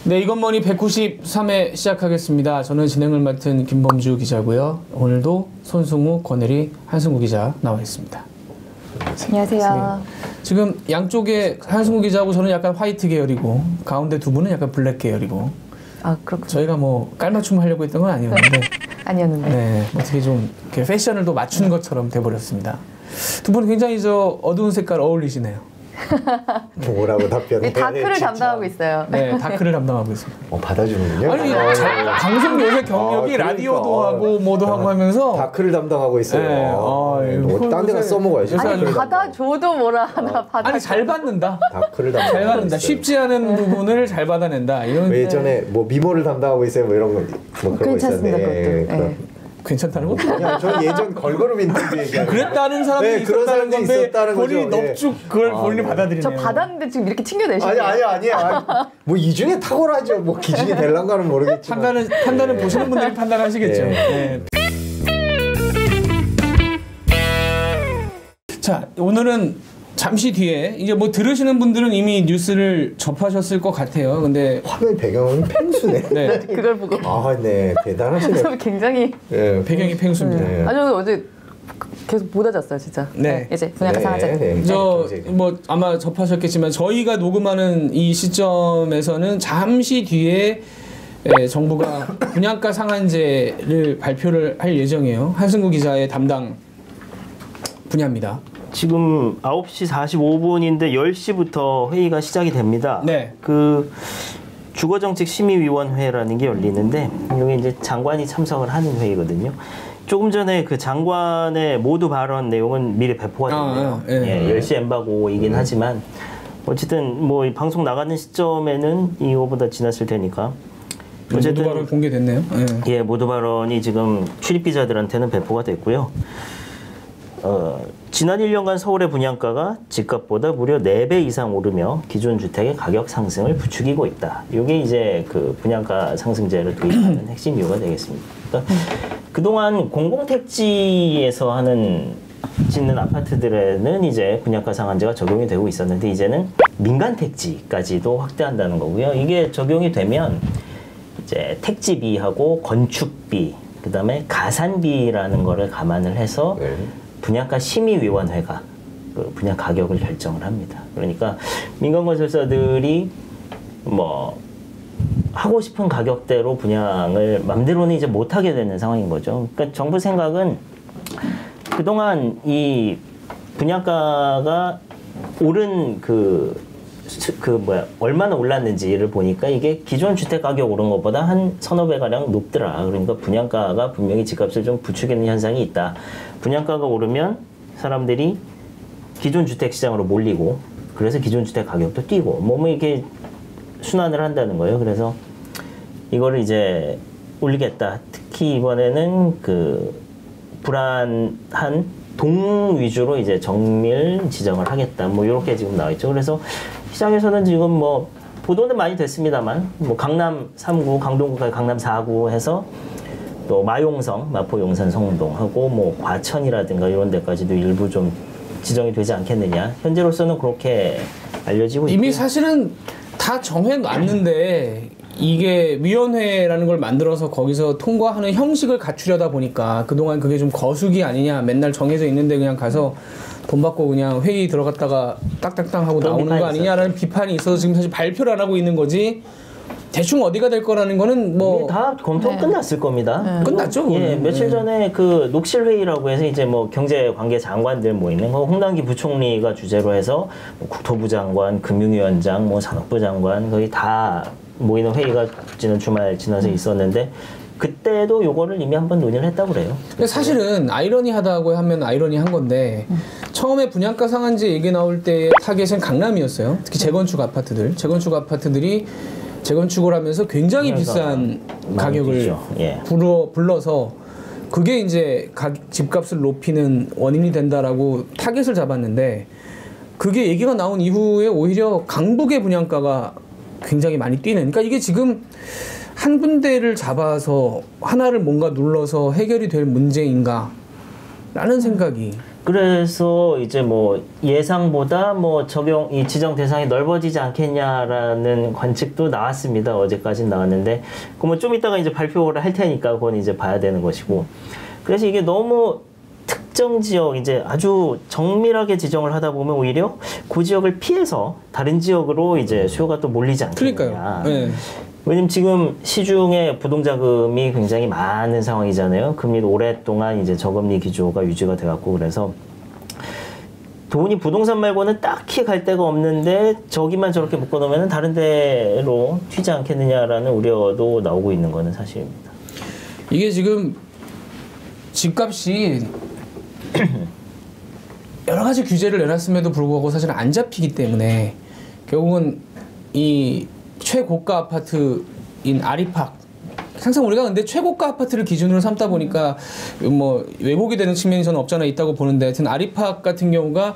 네, 이것머니 193회 시작하겠습니다. 저는 진행을 맡은 김범주 기자고요. 오늘도 손승우, 권혜리, 한승우 기자 나와 있습니다. 안녕하세요. 지금 양쪽에 한승우 기자하고 저는 약간 화이트 계열이고 가운데 두 분은 약간 블랙 계열이고. 아, 그렇군요. 저희가 뭐 깔맞춤 하려고 했던 건 아니었는데. 아니었는데. 네, 어떻게 좀 이렇게 패션을 또 맞춘 것처럼 돼버렸습니다. 두 분은 굉장히 어두운 색깔 어울리시네요. 뭐라고 답변을 다크를 담당하고 있어요. 네, 다크를 담당하고 있습니다. 받아주는군요. 아니, 방송 요새 경력이 그러니까. 라디오도 하고 뭐도 하고 하면서 다크를 담당하고 있어요. 네, 딴 데가 써먹어야지. 아니, 받아줘도 뭐라 하나 받아. 아니, 잘 받는다. 다크를 담당하고 잘 받는다. 있어요. 쉽지 않은 부분을 잘 받아낸다. 이런 예전에 뭐 미모를 담당하고 있어요. 뭐 이런 거, 뭐 그런 괜찮습니다, 거 있었네. 그것도. 네. 괜찮다는 거? 그냥 저 예전 걸그룹 인터뷰 얘기하는 그랬다는 사람이 네, 그런 있었다는 사람도 건데 있었다는 거죠. 본인이 넙죽 그걸 본인이 받아들이네요. 저 받았는데 지금 이렇게 튕겨내시네요. 아니. 뭐 이 중에 탁월하죠. 뭐 기준이 될란가는 모르겠지만. 판단은 보시는 분들이 판단하시겠죠. 네. 네. 자, 오늘은 잠시 뒤에 이제 뭐 들으시는 분들은 이미 뉴스를 접하셨을 것 같아요. 근데 화면 배경은 펭수네. 네. 그걸 보고. 아, 네. 대단하시네. 저 굉장히. 네. 배경이 펭수입니다. 네. 아, 저는 어제 계속 못 앉았어요, 진짜. 네. 이제 분야가 상하자. 저 뭐 아마 접하셨겠지만 저희가 녹음하는 이 시점에서는 잠시 뒤에 정부가 분양가 상한제를 발표를 할 예정이에요. 한승구 기자의 담당 분야입니다. 지금 9시 45분인데 10시부터 회의가 시작이 됩니다. 네. 그 주거정책심의위원회라는 게 열리는데 여기 이제 장관이 참석을 하는 회의거든요. 조금 전에 그 장관의 모두 발언 내용은 미리 배포가 됐네요. 예, 10시 엠바고이긴 하지만 어쨌든 뭐 이 방송 나가는 시점에는 이거보다 지났을 테니까 모두 발언 공개됐네요. 예, 모두 발언이 지금 출입 기자들한테는 배포가 됐고요. 지난 1년간 서울의 분양가가 집값보다 무려 4배 이상 오르며 기존 주택의 가격 상승을 부추기고 있다. 이게 이제 그 분양가 상승제를 도입하는 핵심 이유가 되겠습니다. 그러니까 그동안 공공택지에서 짓는 아파트들에는 이제 분양가 상한제가 적용이 되고 있었는데 이제는 민간택지까지도 확대한다는 거고요. 이게 적용이 되면 이제 택지비하고 건축비, 그다음에 가산비라는 거를 감안을 해서 분양가 심의위원회가 그 분양 가격을 결정을 합니다. 그러니까 민간 건설사들이 뭐 하고 싶은 가격대로 분양을 맘대로는 이제 못 하게 되는 상황인 거죠. 그러니까 정부 생각은 그동안 이 분양가가 오른 얼마나 올랐는지를 보니까 이게 기존 주택 가격 오른 것보다 한 서너 배 가량 높더라. 그러니까 분양가가 분명히 집값을 좀 부추기는 현상이 있다. 분양가가 오르면 사람들이 기존 주택 시장으로 몰리고 그래서 기존 주택 가격도 뛰고 뭐 이렇게 순환을 한다는 거예요. 그래서 이거를 이제 올리겠다. 특히 이번에는 그 불안한 동 위주로 이제 정밀 지정을 하겠다. 뭐 이렇게 지금 나와 있죠. 그래서 시장에서는 지금 뭐 보도는 많이 됐습니다만 뭐 강남 3구, 강동구까지 강남 4구 해서 또 마용성, 마포 용산 성동하고 뭐 과천이라든가 이런 데까지도 일부 좀 지정이 되지 않겠느냐. 현재로서는 그렇게 알려지고 있고요. 이미 사실은 다 정해놨는데 이게 위원회라는 걸 만들어서 거기서 통과하는 형식을 갖추려다 보니까 그동안 그게 좀 거수기 아니냐. 맨날 정해져 있는데 그냥 가서 돈 받고 그냥 회의 들어갔다가 딱딱딱 하고 나오는 거 아니냐라는 비판이 있어서 지금 사실 발표를 안 하고 있는 거지. 대충 어디가 될 거라는 거는 뭐 다 검토 끝났을 겁니다. 끝났죠. 예, 며칠 전에 그 녹실 회의라고 해서 이제 뭐 경제 관계 장관들 모이는 거 홍당기 부총리가 주재로 해서 뭐 국토부 장관, 금융위원장, 뭐 산업부 장관 거의 다 모이는 회의가 지난 주말 지나서 있었는데 그때도 요거를 이미 한번 논의를 했다고 그래요. 근데 사실은 아이러니하다고 하면 아이러니한 건데 처음에 분양가 상한제 얘기 나올 때 타겟은 강남이었어요. 특히 재건축 아파트들이 재건축을 하면서 굉장히 비싼 가격을 불러서 그게 이제 집값을 높이는 원인이 된다라고 타겟을 잡았는데 그게 얘기가 나온 이후에 오히려 강북의 분양가가 굉장히 많이 뛰는. 그러니까 이게 지금 한 군데를 잡아서 하나를 뭔가 눌러서 해결이 될 문제인가? 라는 생각이. 그래서 이제 뭐 예상보다 뭐 이 지정 대상이 넓어지지 않겠냐라는 관측도 나왔습니다. 어제까지 나왔는데, 그러면 좀 이따가 이제 발표를 할 테니까 그건 이제 봐야 되는 것이고. 그래서 이게 너무 특정 지역 이제 아주 정밀하게 지정을 하다 보면 오히려 그 지역을 피해서 다른 지역으로 이제 수요가 또 몰리지 않겠냐. 그러니까요. 네. 왜냐면 지금 시중에 부동자금이 굉장히 많은 상황이잖아요. 금리도 오랫동안 이제 저금리 기조가 유지가 돼갖고, 그래서 돈이 부동산 말고는 딱히 갈 데가 없는데 저기만 저렇게 묶어놓으면 다른 데로 튀지 않겠느냐라는 우려도 나오고 있는 거는 사실입니다. 이게 지금 집값이 여러 가지 규제를 내놨음에도 불구하고 사실 안 잡히기 때문에 결국은 이 최고가 아파트인 아리팍, 항상 우리가 근데 최고가 아파트를 기준으로 삼다 보니까 뭐 왜곡이 되는 측면이 저는 없잖아 있다고 보는데, 하여튼 아리팍 같은 경우가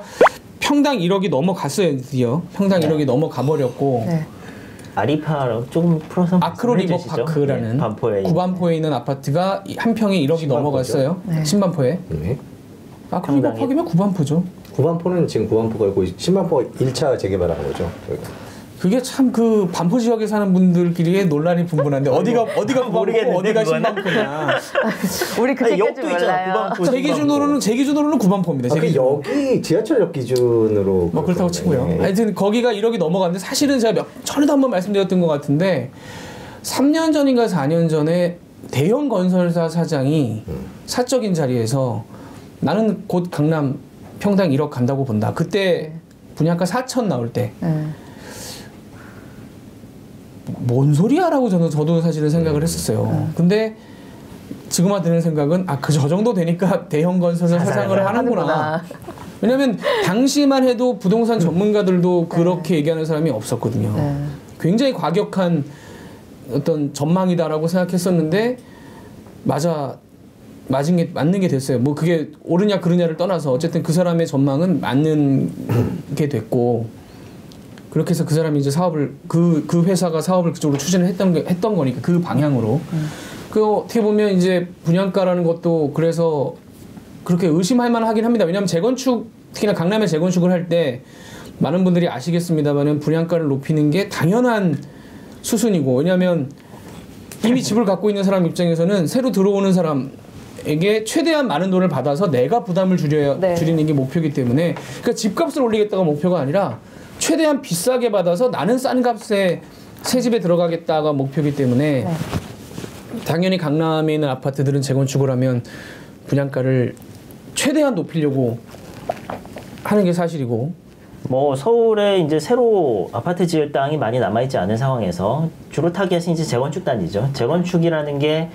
평당 1억이 넘어갔어요. 드디어 평당 1억이 넘어가 버렸고. 네. 아리파라고 조금 풀어서 아크로 리버 파크라는 구반포에 있는 아파트가 한 평에 1억이 넘어갔어요. 네. 신반포에. 네. 아크로 리버 파크면 구반포죠. 구반포는 지금 구반포가 있고 신반포가 1차 재개발한 거죠. 저희가. 그게 참 그 반포 지역에 사는 분들끼리의 논란이 분분한데 어디가 구반포고 어디가 신반포냐. 우리 그때까지 몰라요. 제 기준으로는 구반포입니다. 제 기준으로. 여기 지하철역 기준으로 뭐 그렇다고 치고요. 네. 하여튼 거기가 1억이 넘어갔는데, 사실은 제가 전에도 한번 말씀드렸던 것 같은데 3년 전인가 4년 전에 대형 건설사 사장이 사적인 자리에서 나는 곧 강남 평당 1억 간다고 본다. 그때 분양가 4천 나올 때. 뭔 소리야라고 저도 사실은 생각을 했었어요. 근데 지금 드는 생각은 저 정도 되니까 대형 건설사 사장을 하는구나. 왜냐면 당시만 해도 부동산 전문가들도 그렇게 얘기하는 사람이 없었거든요. 굉장히 과격한 어떤 전망이다라고 생각했었는데 맞는 게 됐어요. 뭐 그게 옳으냐 그르냐를 떠나서 어쨌든 그 사람의 전망은 맞는 게 됐고, 그렇게 해서 그 사람이 이제 사업을 그 회사가 사업을 그쪽으로 추진을 했던 거니까 그 방향으로. 그 어떻게 보면 이제 분양가라는 것도 그래서 그렇게 의심할 만하긴 합니다. 왜냐하면 재건축, 특히나 강남에 재건축을 할 때 많은 분들이 아시겠습니다만은 분양가를 높이는 게 당연한 수순이고, 왜냐하면 이미 집을 갖고 있는 사람 입장에서는 새로 들어오는 사람에게 최대한 많은 돈을 받아서 내가 부담을 줄이는 게 목표이기 때문에, 그러니까 집값을 올리겠다가 목표가 아니라 최대한 비싸게 받아서 나는 싼 값에 새 집에 들어가겠다가 목표이기 때문에 당연히 강남에 있는 아파트들은 재건축을 하면 분양가를 최대한 높이려고 하는 게 사실이고, 뭐 서울에 이제 새로 아파트 지을 땅이 많이 남아있지 않은 상황에서 주로 타겟은 이제 재건축 단지죠. 재건축이라는 게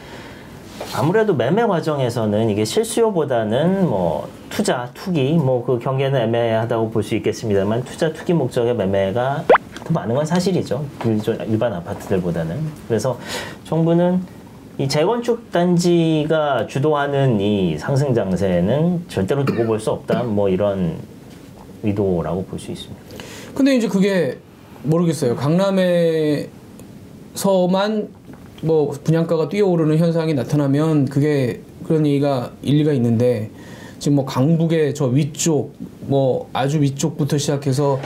아무래도 매매 과정에서는 이게 실수요보다는 뭐 투자, 투기, 뭐 그 경계는 애매하다고 볼 수 있겠습니다만 투자, 투기 목적의 매매가 더 많은 건 사실이죠. 일반 아파트들보다는. 그래서 정부는 이 재건축 단지가 주도하는 이 상승 장세는 절대로 두고 볼 수 없다. 뭐 이런 의도라고 볼 수 있습니다. 근데 이제 그게 모르겠어요. 강남에서만 뭐 분양가가 뛰어오르는 현상이 나타나면 그게 그런 얘기가 일리가 있는데, 지금 뭐 강북의 저 위쪽, 뭐 아주 위쪽부터 시작해서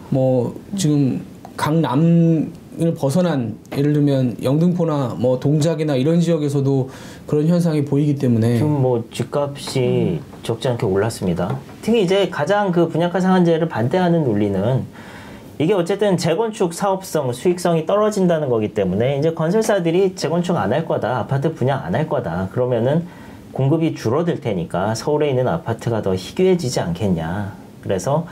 뭐 지금 강남을 벗어난, 예를 들면 영등포나 뭐 동작이나 이런 지역에서도 그런 현상이 보이기 때문에 지금 뭐 집값이 적지 않게 올랐습니다. 특히 이제 가장 그 분양가 상한제를 반대하는 논리는 이게 어쨌든 재건축 사업성, 수익성이 떨어진다는 거기 때문에 이제 건설사들이 재건축 안 할 거다, 아파트 분양 안 할 거다, 그러면은 공급이 줄어들 테니까 서울에 있는 아파트가 더 희귀해지지 않겠냐. 그래서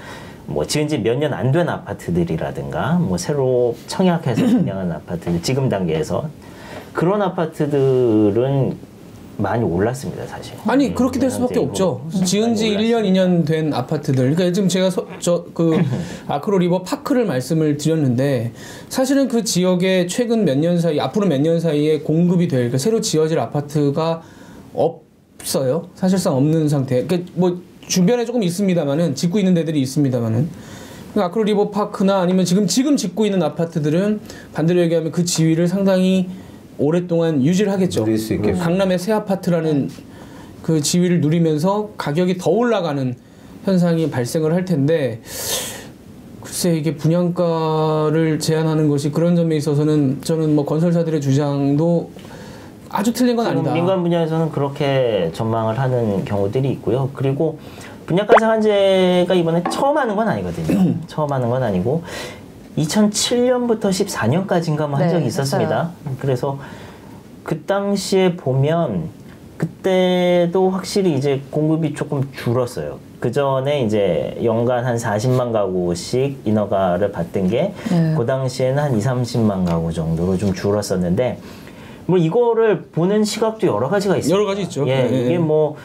뭐 지은 지 몇 년 안 된 아파트들이라든가 뭐 새로 청약해서 분양한 아파트들, 지금 단계에서 그런 아파트들은 많이 올랐습니다, 사실. 아니 그렇게 될 수밖에 없죠. 지은 지 1년, 2년 된 아파트들. 그러니까 지금 제가 그 아크로 리버 파크를 말씀을 드렸는데, 사실은 그 지역에 최근 몇 년 사이, 앞으로 몇 년 사이에 공급이 될, 그러니까 새로 지어질 아파트가 없어요. 사실상 없는 상태. 그러니까 뭐 주변에 조금 있습니다만은, 짓고 있는 데들이 있습니다만은, 그러니까 아크로 리버 파크나 아니면 지금 짓고 있는 아파트들은 반대로 얘기하면 그 지위를 상당히 오랫동안 유지를 하겠죠. 누릴 수 있겠죠. 강남의 새 아파트라는 그 지위를 누리면서 가격이 더 올라가는 현상이 발생을 할 텐데 글쎄 이게 분양가를 제한하는 것이 그런 점에 있어서는 저는 뭐 건설사들의 주장도 아주 틀린 건 아니다. 민간 분야에서는 그렇게 전망을 하는 경우들이 있고요. 그리고 분양가 상한제가 이번에 처음 하는 건 아니거든요. 처음 하는 건 아니고 2007년부터 14년까지인가 한 적이 있었습니다. 그래서 그 당시에 보면 그때도 확실히 이제 공급이 조금 줄었어요. 그 전에 이제 연간 한 40만 가구씩 인허가를 받던 게 그 당시에는 한 20-30만 가구 정도로 좀 줄었었는데 뭐 이거를 보는 시각도 여러 가지가 있어요. 여러 가지 있죠. 예, 이게 뭐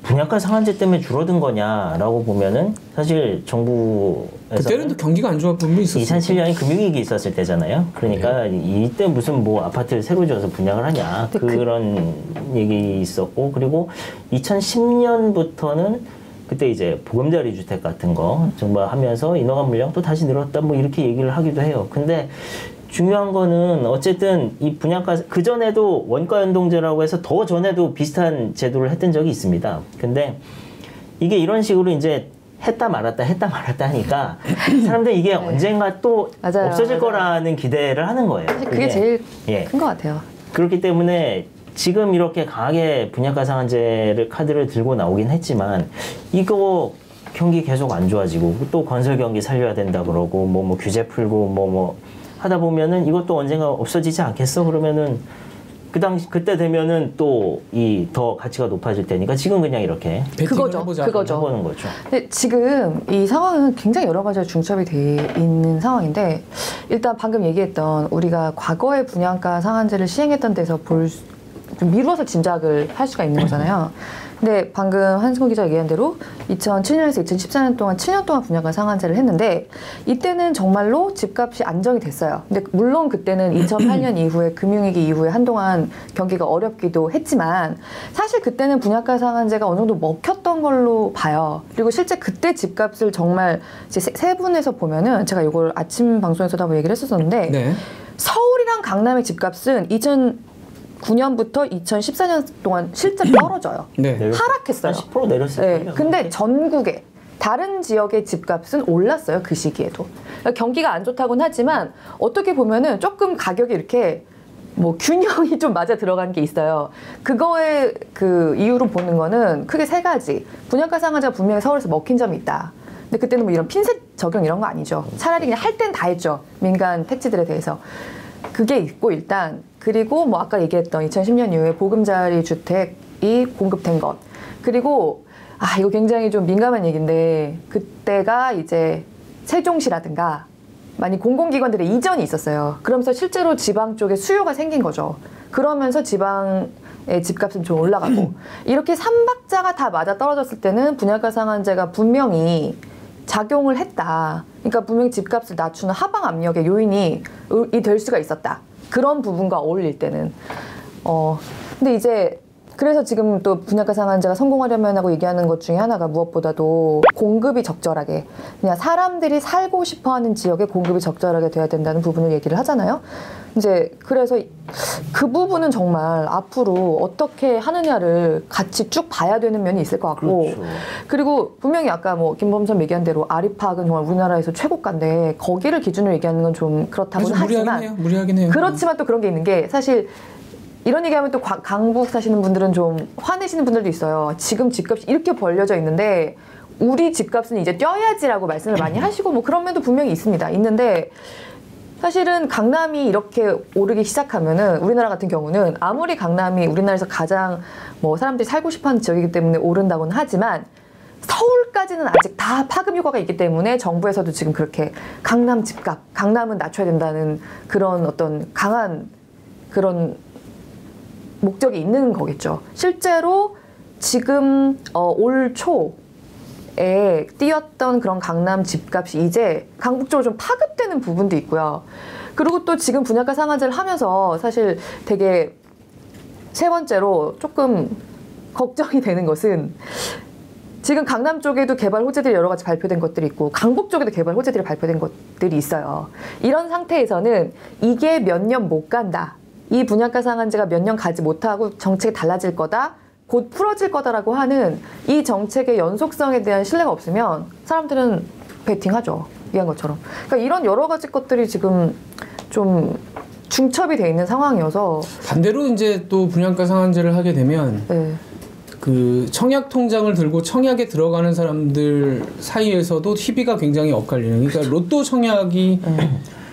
분양가 상한제 때문에 줄어든 거냐라고 보면은 사실 정부에서 그때는 또 경기가 안 좋아 분명히 있었어요. 2007년에 금융위기 있었을 때잖아요. 그러니까 이때 무슨 뭐 아파트를 새로 지어서 분양을 하냐 그런 얘기 있었고 그리고 2010년부터는 그때 이제 보금자리 주택 같은 거 정말 하면서 인허가 물량 또 다시 늘었다 뭐 이렇게 얘기를 하기도 해요. 근데 중요한 거는 어쨌든 이 분양가 그 전에도 원가 연동제라고 해서 더 전에도 비슷한 제도를 했던 적이 있습니다. 근데 이게 이런 식으로 이제 했다 말았다 하니까 사람들이 이게 언젠가 또 맞아요, 없어질 맞아요. 거라는 기대를 하는 거예요. 사실 그게 제일 큰 것 같아요. 그렇기 때문에 지금 이렇게 강하게 분양가 상한제를 카드를 들고 나오긴 했지만 이거 경기 계속 안 좋아지고 또 건설 경기 살려야 된다 그러고 뭐 규제 풀고 뭐 하다 보면은 이것도 언젠가 없어지지 않겠어? 그러면은 그때 되면은 또 이 더 가치가 높아질 테니까 지금 그냥 이렇게 그거죠. 해보는 거죠. 근데 지금 이 상황은 굉장히 여러 가지로 중첩이 돼 있는 상황인데 일단 방금 얘기했던 우리가 과거에 분양가 상한제를 시행했던 데서 좀 미루어서 짐작을 할 수가 있는 거잖아요. 근데 방금 한승호 기자 얘기한 대로 2007년에서 2014년 동안 7년 동안 분양가 상한제를 했는데 이때는 정말로 집값이 안정이 됐어요. 근데 물론 그때는 2008년 이후에 금융위기 이후에 한동안 경기가 어렵기도 했지만 사실 그때는 분양가 상한제가 어느 정도 먹혔던 걸로 봐요. 그리고 실제 그때 집값을 정말 이제 세분해서 보면은 제가 이걸 아침 방송에서도 한번 얘기를 했었는데 네. 서울이랑 강남의 집값은 2009년부터 2014년 동안 실제 떨어져요. 네. 하락했어요. 10% 내렸을 네. 거예요. 근데 전국에 다른 지역의 집값은 올랐어요. 그 시기에도. 그러니까 경기가 안 좋다고는 하지만 어떻게 보면은 조금 가격이 이렇게 뭐 균형이 좀 맞아 들어간 게 있어요. 그거의 그 이유로 보는 거는 크게 세 가지. 분양가 상한제가 분명히 서울에서 먹힌 점이 있다. 근데 그때는 뭐 이런 핀셋 적용 이런 거 아니죠. 차라리 그냥 할 땐 다 했죠. 민간 택지들에 대해서. 그게 있고 일단 그리고 뭐 아까 얘기했던 2010년 이후에 보금자리 주택이 공급된 것 그리고 이거 굉장히 좀 민감한 얘기인데 그때가 이제 세종시라든가 많이 공공기관들의 이전이 있었어요. 그러면서 실제로 지방 쪽에 수요가 생긴 거죠. 그러면서 지방의 집값은 좀 올라가고 이렇게 삼박자가 다 맞아 떨어졌을 때는 분양가 상한제가 분명히 작용을 했다. 그러니까 분명히 집값을 낮추는 하방 압력의 요인이 될 수가 있었다. 그런 부분과 어울릴 때는. 근데 이제 그래서 지금 또 분양가 상한제가 성공하려면 하고 얘기하는 것 중에 하나가 무엇보다도 공급이 적절하게 그냥 사람들이 살고 싶어하는 지역에 공급이 적절하게 돼야 된다는 부분을 얘기를 하잖아요. 이제 그래서 그 부분은 정말 앞으로 어떻게 하느냐를 같이 쭉 봐야 되는 면이 있을 것 같고 그렇죠. 그리고 분명히 아까 뭐 김범선 얘기한 대로 아리팍은 정말 우리나라에서 최고가인데 거기를 기준으로 얘기하는 건 좀 그렇다고는 하지만 무리하긴 해요. 그렇지만 또 그런 게 있는 게 사실 이런 얘기하면 또 강북 사시는 분들은 좀 화내시는 분들도 있어요. 지금 집값이 이렇게 벌려져 있는데 우리 집값은 이제 뛰어야지라고 말씀을 많이 하시고 뭐 그런 면도 분명히 있습니다. 있는데 사실은 강남이 이렇게 오르기 시작하면은 우리나라 같은 경우는 아무리 강남이 우리나라에서 가장 뭐 사람들이 살고 싶어하는 지역이기 때문에 오른다고는 하지만 서울까지는 아직 다 파급 효과가 있기 때문에 정부에서도 지금 그렇게 강남 집값, 강남은 낮춰야 된다는 그런 어떤 강한 그런 목적이 있는 거겠죠. 실제로 지금 올 초에 뛰었던 그런 강남 집값이 이제 강북 쪽으로 좀 파급되는 부분도 있고요. 그리고 또 지금 분양가 상한제를 하면서 사실 되게 세 번째로 조금 걱정이 되는 것은 지금 강남 쪽에도 개발 호재들이 여러 가지 발표된 것들이 있고 강북 쪽에도 개발 호재들이 발표된 것들이 있어요. 이런 상태에서는 이게 몇 년 못 간다. 이 분양가 상한제가 몇 년 가지 못하고 정책이 달라질 거다. 곧 풀어질 거다라고 하는 이 정책의 연속성에 대한 신뢰가 없으면 사람들은 베팅하죠. 얘기한 것처럼. 그러니까 이런 여러 가지 것들이 지금 좀 중첩이 돼 있는 상황이어서 반대로 이제 또 분양가 상한제를 하게 되면 네. 그 청약 통장을 들고 청약에 들어가는 사람들 사이에서도 희비가 굉장히 엇갈리는. 그러니까 로또 청약이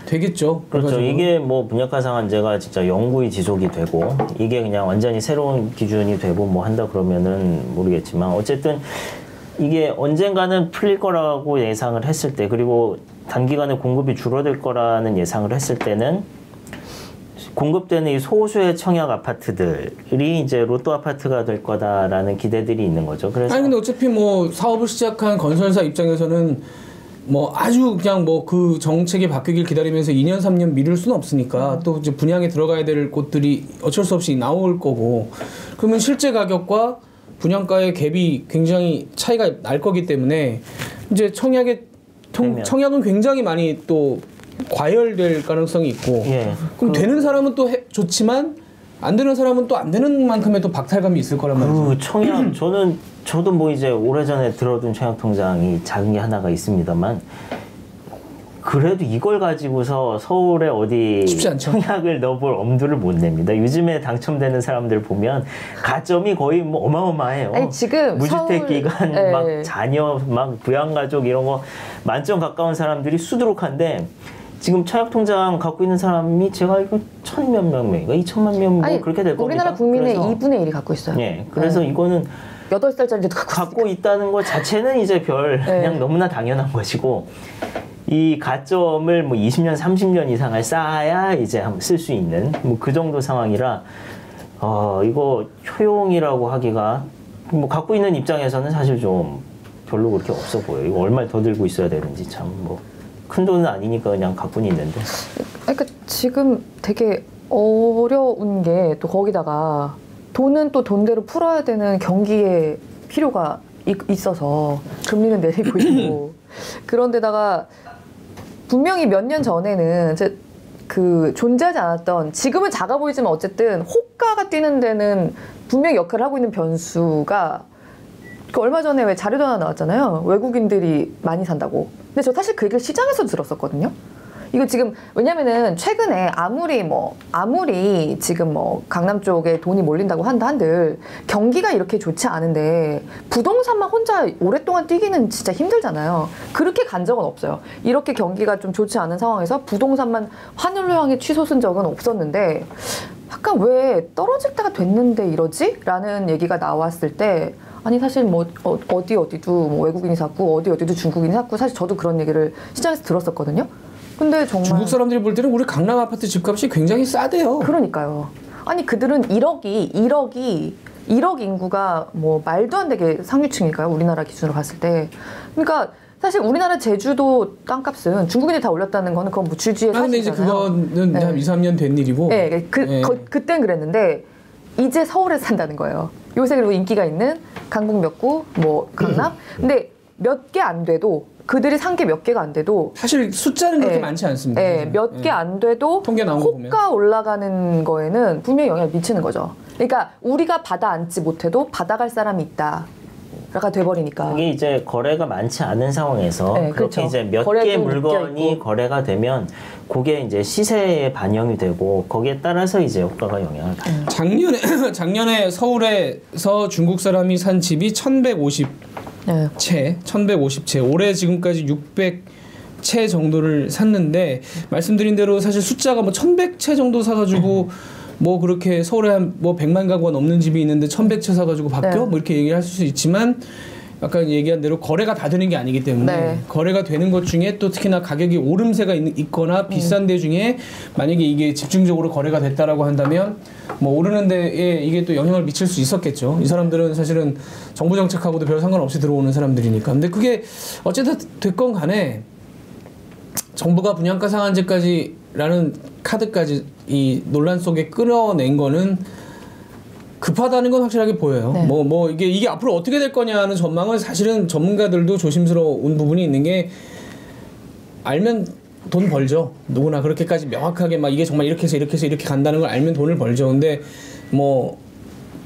되겠죠. 그렇죠. 그래가지고. 이게 뭐 분양가 상한제가 진짜 영구히 지속이 되고 이게 그냥 완전히 새로운 기준이 되고 뭐 한다 그러면은 모르겠지만 어쨌든 이게 언젠가는 풀릴 거라고 예상을 했을 때 그리고 단기간에 공급이 줄어들 거라는 예상을 했을 때는 공급되는 이 소수의 청약 아파트들이 이제 로또 아파트가 될 거다라는 기대들이 있는 거죠. 그래서 아니 근데 어차피 뭐 사업을 시작한 건설사 입장에서는 뭐 아주 그냥 뭐 그 정책이 바뀌길 기다리면서 2년 3년 미룰 수는 없으니까 또 이제 분양에 들어가야 될 곳들이 어쩔 수 없이 나올 거고 그러면 실제 가격과 분양가의 갭이 굉장히 차이가 날 거기 때문에 이제 청약은 굉장히 많이 또 과열될 가능성이 있고 예. 그럼 되는 사람은 또 좋지만 안 되는 사람은 또 안 되는 만큼의 또 박탈감이 있을 거란 말이죠. 그 청약 저도 뭐 이제 오래전에 들어둔 청약 통장이 작은 게 하나가 있습니다만 그래도 이걸 가지고서 서울에 어디 쉽지 않죠. 청약을 넣어볼 엄두를 못 냅니다. 요즘에 당첨되는 사람들 보면 가점이 거의 뭐 어마어마해요. 아니, 지금 무주택 기간 네. 막 자녀 막 부양가족 이런 거 만점 가까운 사람들이 수두룩한데 지금 청약 통장 갖고 있는 사람이 제가 이거 1,000몇 명인가 2천만 명 뭐 그렇게 될 겁니다. 우리나라 국민의 그래서, 2분의 1이 갖고 있어요. 예, 그래서 이거는 8살짜리도 갖고 있다는 것 자체는 이제 그냥 너무나 당연한 것이고 이 가점을 뭐 20년, 30년 이상을 쌓아야 이제 쓸 수 있는 뭐 그 정도 상황이라 이거 효용이라고 하기가 뭐 갖고 있는 입장에서는 사실 좀 별로 그렇게 없어 보여요. 이거 얼마를 더 들고 있어야 되는지 참 뭐 큰 돈은 아니니까 그냥 갖고는 있는데. 그러니까 지금 되게 어려운 게 또 거기다가 돈은 또 돈대로 풀어야 되는 경기에 필요가 있어서 금리는 내리고 있고 그런데다가 분명히 몇 년 전에는 그 존재하지 않았던 지금은 작아 보이지만 어쨌든 호가가 뛰는 데는 분명히 역할을 하고 있는 변수가 그 얼마 전에 왜 자료도 하나 나왔잖아요. 외국인들이 많이 산다고. 근데 저 사실 그 얘기를 시장에서 들었었거든요. 이거 지금 왜냐면은 최근에 아무리 지금 뭐 강남 쪽에 돈이 몰린다고 한들 경기가 이렇게 좋지 않은데 부동산만 혼자 오랫동안 뛰기는 진짜 힘들잖아요. 그렇게 간 적은 없어요. 이렇게 경기가 좀 좋지 않은 상황에서 부동산만 하늘로 향해 치솟은 적은 없었는데 약간 왜 떨어질 때가 됐는데 이러지? 라는 얘기가 나왔을 때 아니 사실 뭐 어디도 뭐 외국인이 샀고 어디도 중국인이 샀고 사실 저도 그런 얘기를 시장에서 들었었거든요. 근데 정말 중국 사람들이 볼 때는 우리 강남 아파트 집값이 굉장히 싸대요. 그러니까요. 아니 그들은 1억 인구가 뭐 말도 안 되게 상류층이니까요. 우리나라 기준으로 봤을 때. 그러니까 사실 우리나라 제주도 땅값은 중국인이 다 올렸다는 거는 그건 뭐 주지의 사실이잖아요. 근데 이제 그거는 한 2, 3년 된 일이고. 네, 그땐 그랬는데 이제 서울에 산다는 거예요. 요새 그리고 인기가 있는 강북몇구, 뭐 강남. 근데 몇 개 안 돼도 그들이 산 게 몇 개가 안 돼도 사실 숫자는 그렇게 많지 않습니다. 네, 몇 개 안 돼도 통계 나온 거 보면. 호가 올라가는 거에는 분명히 영향을 미치는 거죠. 그러니까 우리가 받아 앉지 못해도 받아갈 사람이 있다. 가 돼버리니까. 이게 이제 거래가 많지 않은 상황에서 네, 그렇게 그렇죠. 이제 몇 개 물건이 거래가 되면 그게 이제 시세에 반영이 되고 거기에 따라서 이제 효과가 영향을 가요. 작년에 서울에서 중국 사람이 산 집이 1,150채, 1,150채. 올해 지금까지 600채 정도를 샀는데 말씀드린 대로 사실 숫자가 뭐 1,100채 정도 사가지고 뭐 그렇게 서울에 한 뭐 100만 가구가 넘는 집이 있는데 1,100채 사가지고 바뀌어? 뭐 이렇게 얘기를 할 수 있지만 아까 얘기한 대로 거래가 다 되는 게 아니기 때문에 거래가 되는 것 중에 또 특히나 가격이 오름세가 있거나 비싼 데 중에 만약에 이게 집중적으로 거래가 됐다라고 한다면 뭐 오르는 데에 이게 또 영향을 미칠 수 있었겠죠. 이 사람들은 사실은 정부 정책하고도 별 상관없이 들어오는 사람들이니까. 근데 그게 어쨌든 됐건 간에 정부가 분양가 상한제까지라는 카드까지 이 논란 속에 끌어낸 거는 급하다는 건 확실하게 보여요. 뭐 이게 앞으로 어떻게 될 거냐는 전망은 사실은 전문가들도 조심스러운 부분이 있는 게 알면 돈 벌죠. 누구나 그렇게까지 명확하게 막 이게 정말 이렇게 해서 이렇게 간다는 걸 알면 돈을 벌죠. 근데 뭐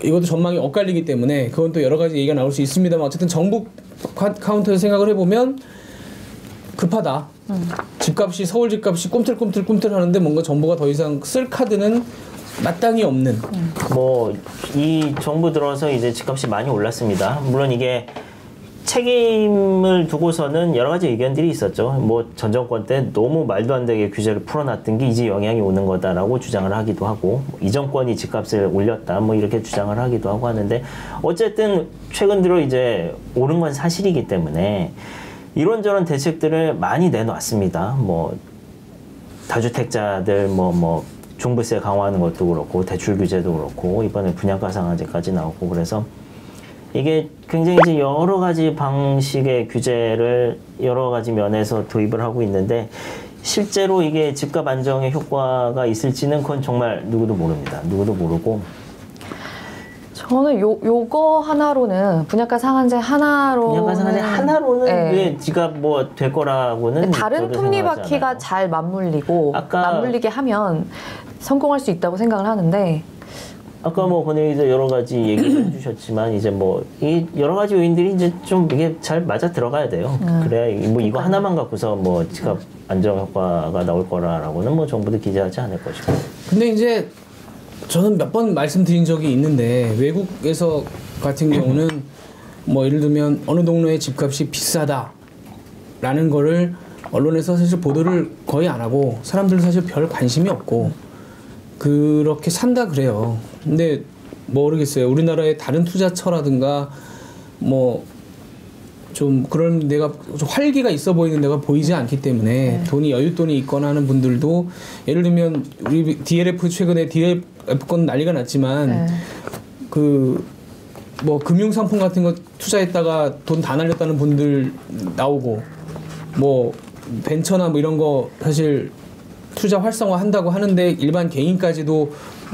이것도 전망이 엇갈리기 때문에 그건 또 여러 가지 얘기가 나올 수 있습니다만 어쨌든 정부 카운터에서 생각을 해보면 급하다. 집값이 서울 집값이 꿈틀꿈틀 하는데 뭔가 정부가 더 이상 쓸 카드는 마땅히 없는. 뭐 이 정부 들어서 이제 집값이 많이 올랐습니다. 물론 이게 책임을 두고서는 여러 가지 의견들이 있었죠. 뭐 전 정권 때 너무 말도 안 되게 규제를 풀어놨던 게 이제 영향이 오는 거다라고 주장을 하기도 하고, 이 정권이 집값을 올렸다 뭐 이렇게 주장을 하기도 하고 하는데, 어쨌든 최근 들어 이제 오른 건 사실이기 때문에 이런저런 대책들을 많이 내놓았습니다. 뭐 다주택자들 뭐 종부세 강화하는 것도 그렇고 대출 규제도 그렇고 이번에 분양가 상한제까지 나오고, 그래서 이게 굉장히 이제 여러 가지 방식의 규제를 여러 가지 면에서 도입을 하고 있는데, 실제로 이게 집값 안정에 효과가 있을지는 그건 정말 누구도 모릅니다. 누구도 모르고. 저는 요거 하나로는, 분양가 상한제 하나로는, 분양가 상한제 하나로는 네. 왜 집값 뭐 될 거라고는 다른 톱니바퀴가 잘 맞물리고 맞물리게 하면 성공할 수 있다고 생각을 하는데, 아까 뭐 권혜기자 여러 가지 얘기를 해주셨지만 이제 뭐 이 여러 가지 요인들이 이제 좀 이게 잘 맞아 들어가야 돼요. 그래야 뭐 이거 하나만 갖고서 뭐 집값 안정 효과가 나올 거라고는 뭐 정부도 기대하지 않을 것이고. 근데 이제 저는 몇 번 말씀드린 적이 있는데, 외국에서 같은 경우는 뭐 예를 들면 어느 동네의 집값이 비싸다라는 거를 언론에서 사실 보도를 거의 안 하고 사람들은 사실 별 관심이 없고 그렇게 산다 그래요. 근데 모르겠어요. 우리나라의 다른 투자처라든가 뭐 좀 그런 데가 좀 활기가 있어 보이는 데가 보이지 않기 때문에 돈이 여윳돈이 있거나 하는 분들도, 예를 들면 우리 DLF 최근에 DLF 건 난리가 났지만 그 뭐 금융 상품 같은 거 투자했다가 돈 다 날렸다는 분들 나오고, 뭐 벤처나 뭐 이런 거 사실 투자 활성화 한다고 하는데 일반 개인까지도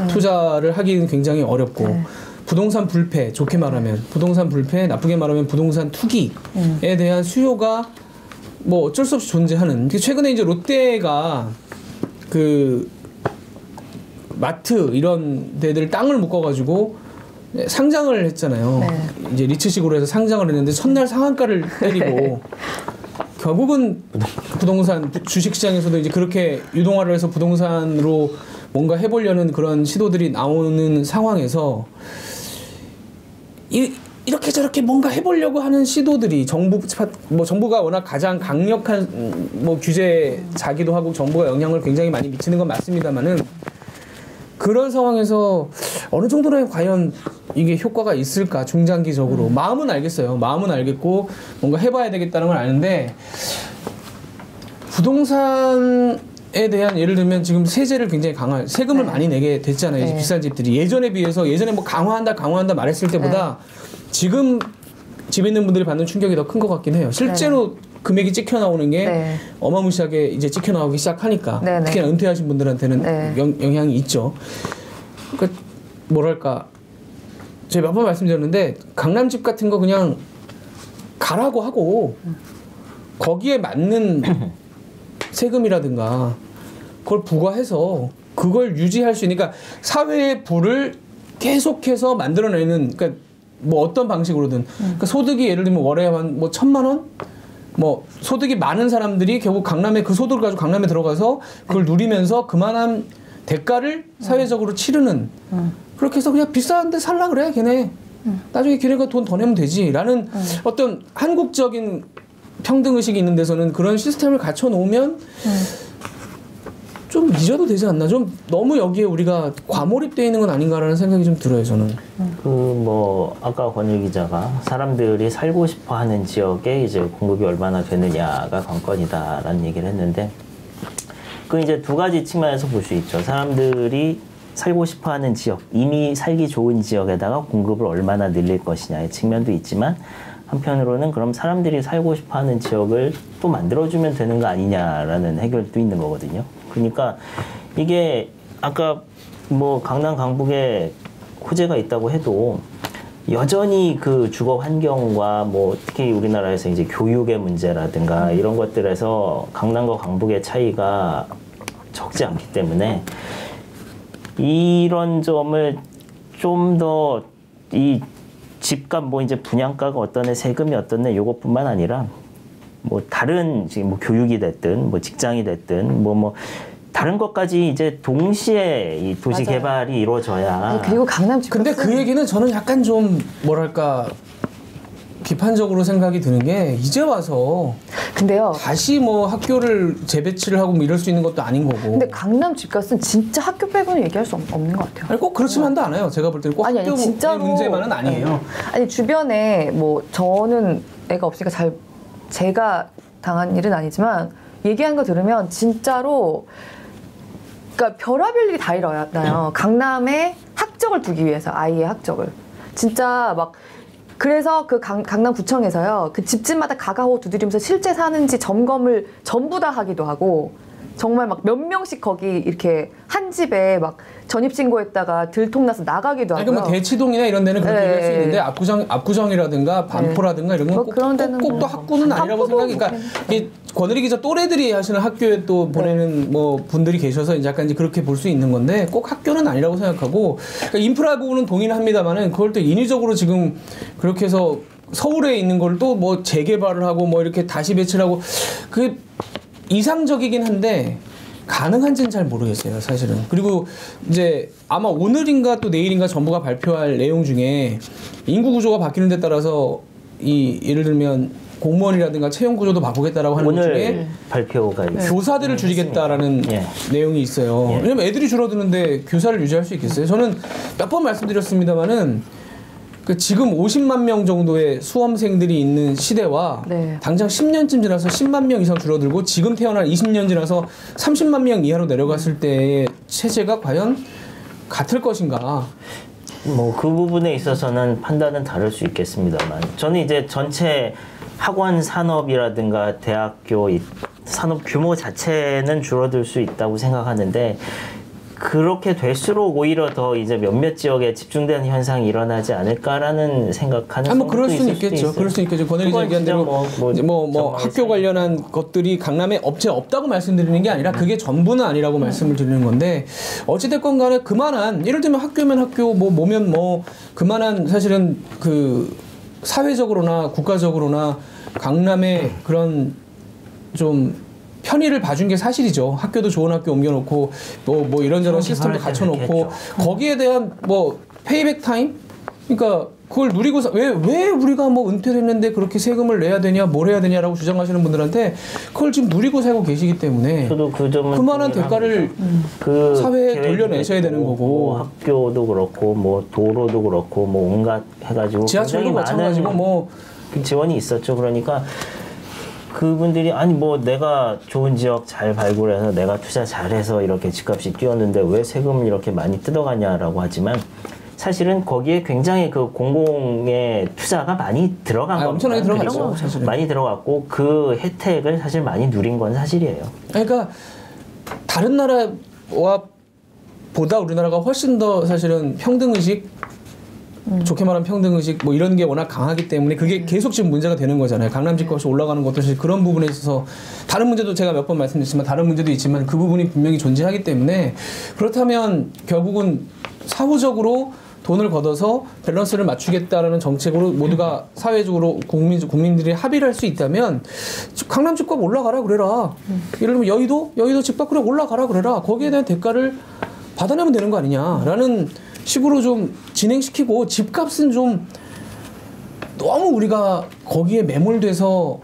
투자를 하기는 굉장히 어렵고, 부동산 불패, 좋게 말하면 부동산 불패, 나쁘게 말하면 부동산 투기에 대한 수요가 뭐 어쩔 수 없이 존재하는. 최근에 이제 롯데가 그 마트 이런 데들 땅을 묶어가지고 상장을 했잖아요. 네. 이제 리츠식으로 해서 상장을 했는데 첫날 상한가를 때리고 결국은 부동산 주식시장에서도 이제 그렇게 유동화를 해서 부동산으로 뭔가 해보려는 그런 시도들이 나오는 상황에서 이렇게 저렇게 뭔가 해보려고 하는 시도들이 정부가 워낙 가장 강력한 뭐 규제자기도 하고 정부가 영향을 굉장히 많이 미치는 건 맞습니다만은, 그런 상황에서 어느 정도는 과연 이게 효과가 있을까, 중장기적으로. 마음은 알겠어요. 마음은 알겠고 뭔가 해봐야 되겠다는 걸 아는데, 부동산에 대한 예를 들면 지금 세제를 굉장히 세금을 많이 내게 됐잖아요. 이제 비싼 집들이 예전에 비해서, 예전에 뭐 강화한다 말했을 때보다 지금 집에 있는 분들이 받는 충격이 더 큰 것 같긴 해요. 실제로 금액이 찍혀 나오는 게 어마무시하게 이제 찍혀 나오기 시작하니까 특히나 은퇴하신 분들한테는 영향이 있죠. 그러니까 뭐랄까, 제가 몇 번 말씀드렸는데 강남집 같은 거 그냥 가라고 하고 거기에 맞는 세금이라든가 그걸 부과해서 그걸 유지할 수 있으니까, 사회의 부를 계속해서 만들어내는, 그러니까 뭐 어떤 방식으로든, 그러니까 소득이 예를 들면 월에 한 뭐 1,000만 원, 뭐 소득이 많은 사람들이 결국 강남에 그 소득을 가지고 강남에 들어가서 그걸 누리면서 그만한 대가를 사회적으로 치르는, 그렇게 해서 그냥 비싼데 살라 그래 걔네, 나중에 걔네가 돈 더 내면 되지라는 어떤 한국적인 평등의식이 있는 데서는 그런 시스템을 갖춰 놓으면 좀 잊어도 되지 않나. 좀 너무 여기에 우리가 과몰입되어 있는 건 아닌가라는 생각이 좀 들어요, 저는. 뭐 아까 권일 기자가 사람들이 살고 싶어하는 지역에 이제 공급이 얼마나 되느냐가 관건이다라는 얘기를 했는데, 그 이제 두 가지 측면에서 볼 수 있죠. 사람들이 살고 싶어하는 지역, 이미 살기 좋은 지역에다가 공급을 얼마나 늘릴 것이냐의 측면도 있지만, 한편으로는 그럼 사람들이 살고 싶어하는 지역을 또 만들어주면 되는 거 아니냐라는 해결도 있는 거거든요. 그러니까 이게 아까 뭐 강남 강북에 호재가 있다고 해도 여전히 그 주거 환경과 뭐 특히 우리나라에서 이제 교육의 문제라든가 이런 것들에서 강남과 강북의 차이가 적지 않기 때문에 이런 점을 좀 더 이 집값 뭐 이제 분양가가 어떠네, 세금이 어떠네, 요것뿐만 아니라 뭐 다른 지금 뭐 교육이 됐든 뭐 직장이 됐든 뭐 다른 것까지 이제 동시에 이 도시 맞아요. 개발이 이루어져야. 아니, 그리고 강남 집값은 근데 그 얘기는 저는 약간 좀 뭐랄까 비판적으로 생각이 드는 게 이제 와서 근데요. 다시 뭐 학교를 재배치를 하고 뭐 이럴 수 있는 것도 아닌 거고. 근데 강남 집값은 진짜 학교 빼고는 얘기할 수 없는 것 같아요. 아니 꼭 그렇지만도 않아요. 제가 볼 때는 꼭 아니, 학교 진짜로. 문제만은 아니에요. 아니 주변에 뭐 저는 애가 없으니까 잘 제가 당한 일은 아니지만 얘기한 거 들으면 진짜로 그러니까 별의별 일이 다 일어나요. 강남에 학적을 두기 위해서 아이의 학적을 진짜 막 그래서 그 강남구청에서요 그 집집마다 가가호 두드리면서 실제 사는지 점검을 전부 다 하기도 하고 정말 막 몇 명씩 거기 이렇게 한 집에 막 전입신고했다가 들통나서 나가기도 아니, 하고요. 뭐 대치동이나 이런 데는 그렇게 네. 얘기할 수 있는데 압구정이라든가 반포라든가 이런 뭐 건 그런 데는 꼭 또 뭐. 학구는 아니라고 학구도 생각이. 그러니까 이 권은희 기자 또래들이 하시는 학교에 또 보내는 뭐 분들이 계셔서 이제 약간 이제 그렇게 볼 수 있는 건데 꼭 학교는 아니라고 생각하고 그러니까 인프라 부분은 동의는 합니다만은 그걸 또 인위적으로 지금 그렇게 해서 서울에 있는 걸 또 뭐 재개발을 하고 뭐 이렇게 다시 배치를 하고 그게 이상적이긴 한데 가능한지는 잘 모르겠어요, 사실은. 그리고 이제 아마 오늘인가 또 내일인가 정부가 발표할 내용 중에 인구 구조가 바뀌는 데 따라서 이 예를 들면 공무원이라든가 채용 구조도 바꾸겠다라고 하는 것 오늘 중에 발표가 있습니다. 교사들을 줄이겠다라는 예. 내용이 있어요. 예. 왜냐면 애들이 줄어드는데 교사를 유지할 수 있겠어요? 저는 몇 번 말씀드렸습니다만은 그 지금 50만 명 정도의 수험생들이 있는 시대와 네. 당장 10년쯤 지나서 10만 명 이상 줄어들고 지금 태어난 20년 지나서 30만 명 이하로 내려갔을 때의 체제가 과연 같을 것인가? 뭐 그 부분에 있어서는 판단은 다를 수 있겠습니다만 저는 이제 전체 학원 산업이라든가 대학교 산업 규모 자체는 줄어들 수 있다고 생각하는데 그렇게 될수록 오히려 더 이제 몇몇 지역에 집중되는 현상이 일어나지 않을까라는 생각하는 뭐 그럴 수는 있을 수도 있겠죠. 있어요. 그럴 수 있겠죠. 권혜리 그건 얘기한 진짜 대로 이제 뭐 학교 관련한 것들이 강남에 업체 없다고 말씀드리는 게 아니라 그게 전부는 아니라고 말씀을 드리는 건데 어찌됐건 간에 그만한 예를 들면 학교면 학교 뭐면 뭐 그만한 사실은 그 사회적으로나 국가적으로나 강남의 그런 좀 편의를 봐준 게 사실이죠. 학교도 좋은 학교 옮겨놓고 뭐 이런저런 시스템도 갖춰놓고 거기에 대한 뭐 페이백 타임? 그러니까 그걸 누리고 왜 우리가 뭐 은퇴를 했는데 그렇게 세금을 내야 되냐 뭘 해야 되냐라고 주장하시는 분들한테 그걸 지금 누리고 살고 계시기 때문에 저도 그 점은 그만한 대가를 그 사회에 돌려내셔야 되는 거고 뭐 학교도 그렇고 뭐 도로도 그렇고 뭐 온갖 해가지고 지하철도 굉장히 마찬가지고 많은 뭐 지원이 있었죠. 그러니까 그분들이 아니 뭐 내가 좋은 지역 잘 발굴해서 내가 투자 잘해서 이렇게 집값이 뛰었는데 왜 세금을 이렇게 많이 뜯어가냐라고 하지만 사실은 거기에 굉장히 그 공공의 투자가 많이 들어간 겁니다. 엄청나게 들어갔죠, 그리고 사실은. 많이 들어갔고 그 혜택을 사실 많이 누린 건 사실이에요. 그러니까 다른 나라와 보다 우리나라가 훨씬 더 사실은 평등의식 좋게 말하면 평등의식 뭐 이런 게 워낙 강하기 때문에 그게 계속 지금 문제가 되는 거잖아요. 강남 집값이 올라가는 것도 사실 그런 부분에 있어서 다른 문제도 제가 몇 번 말씀드렸지만 다른 문제도 있지만 그 부분이 분명히 존재하기 때문에 그렇다면 결국은 사후적으로 돈을 걷어서 밸런스를 맞추겠다라는 정책으로 모두가 사회적으로 국민들이 합의를 할 수 있다면 강남 집값 올라가라 그래라. 예를 들면 여의도 집값 그래 올라가라 그래라. 거기에 대한 대가를 받아내면 되는 거 아니냐라는 식으로 좀 진행시키고 집값은 좀 너무 우리가 거기에 매몰돼서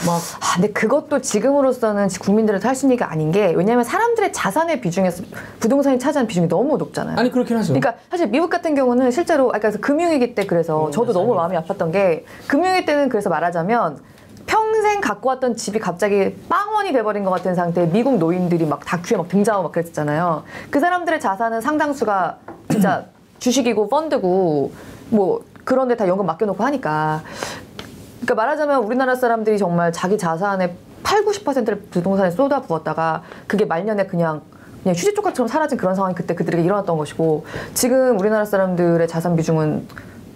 막 근데 그것도 지금으로서는 국민들의 할 수 있는 게 아닌 게 왜냐하면 사람들의 자산의 비중에서 부동산이 차지하는 비중이 너무 높잖아요. 아니 그렇긴 하죠. 그러니까 사실 미국 같은 경우는 실제로 아까 금융위기 때 그래서 저도 너무 마음이 아팠던 게 금융위기 때는 그래서 말하자면 평생 갖고 왔던 집이 갑자기 빵원이 돼버린 것 같은 상태에 미국 노인들이 막 다큐에 막 등장하고 막 그랬잖아요. 그 사람들의 자산은 상당수가 진짜 주식이고 펀드고 뭐 그런 데 다 연금 맡겨놓고 하니까 그러니까 말하자면 우리나라 사람들이 정말 자기 자산의 80~90%를 부동산에 쏟아부었다가 그게 말년에 그냥 휴지 조각처럼 사라진 그런 상황이 그때 그들에게 일어났던 것이고 지금 우리나라 사람들의 자산 비중은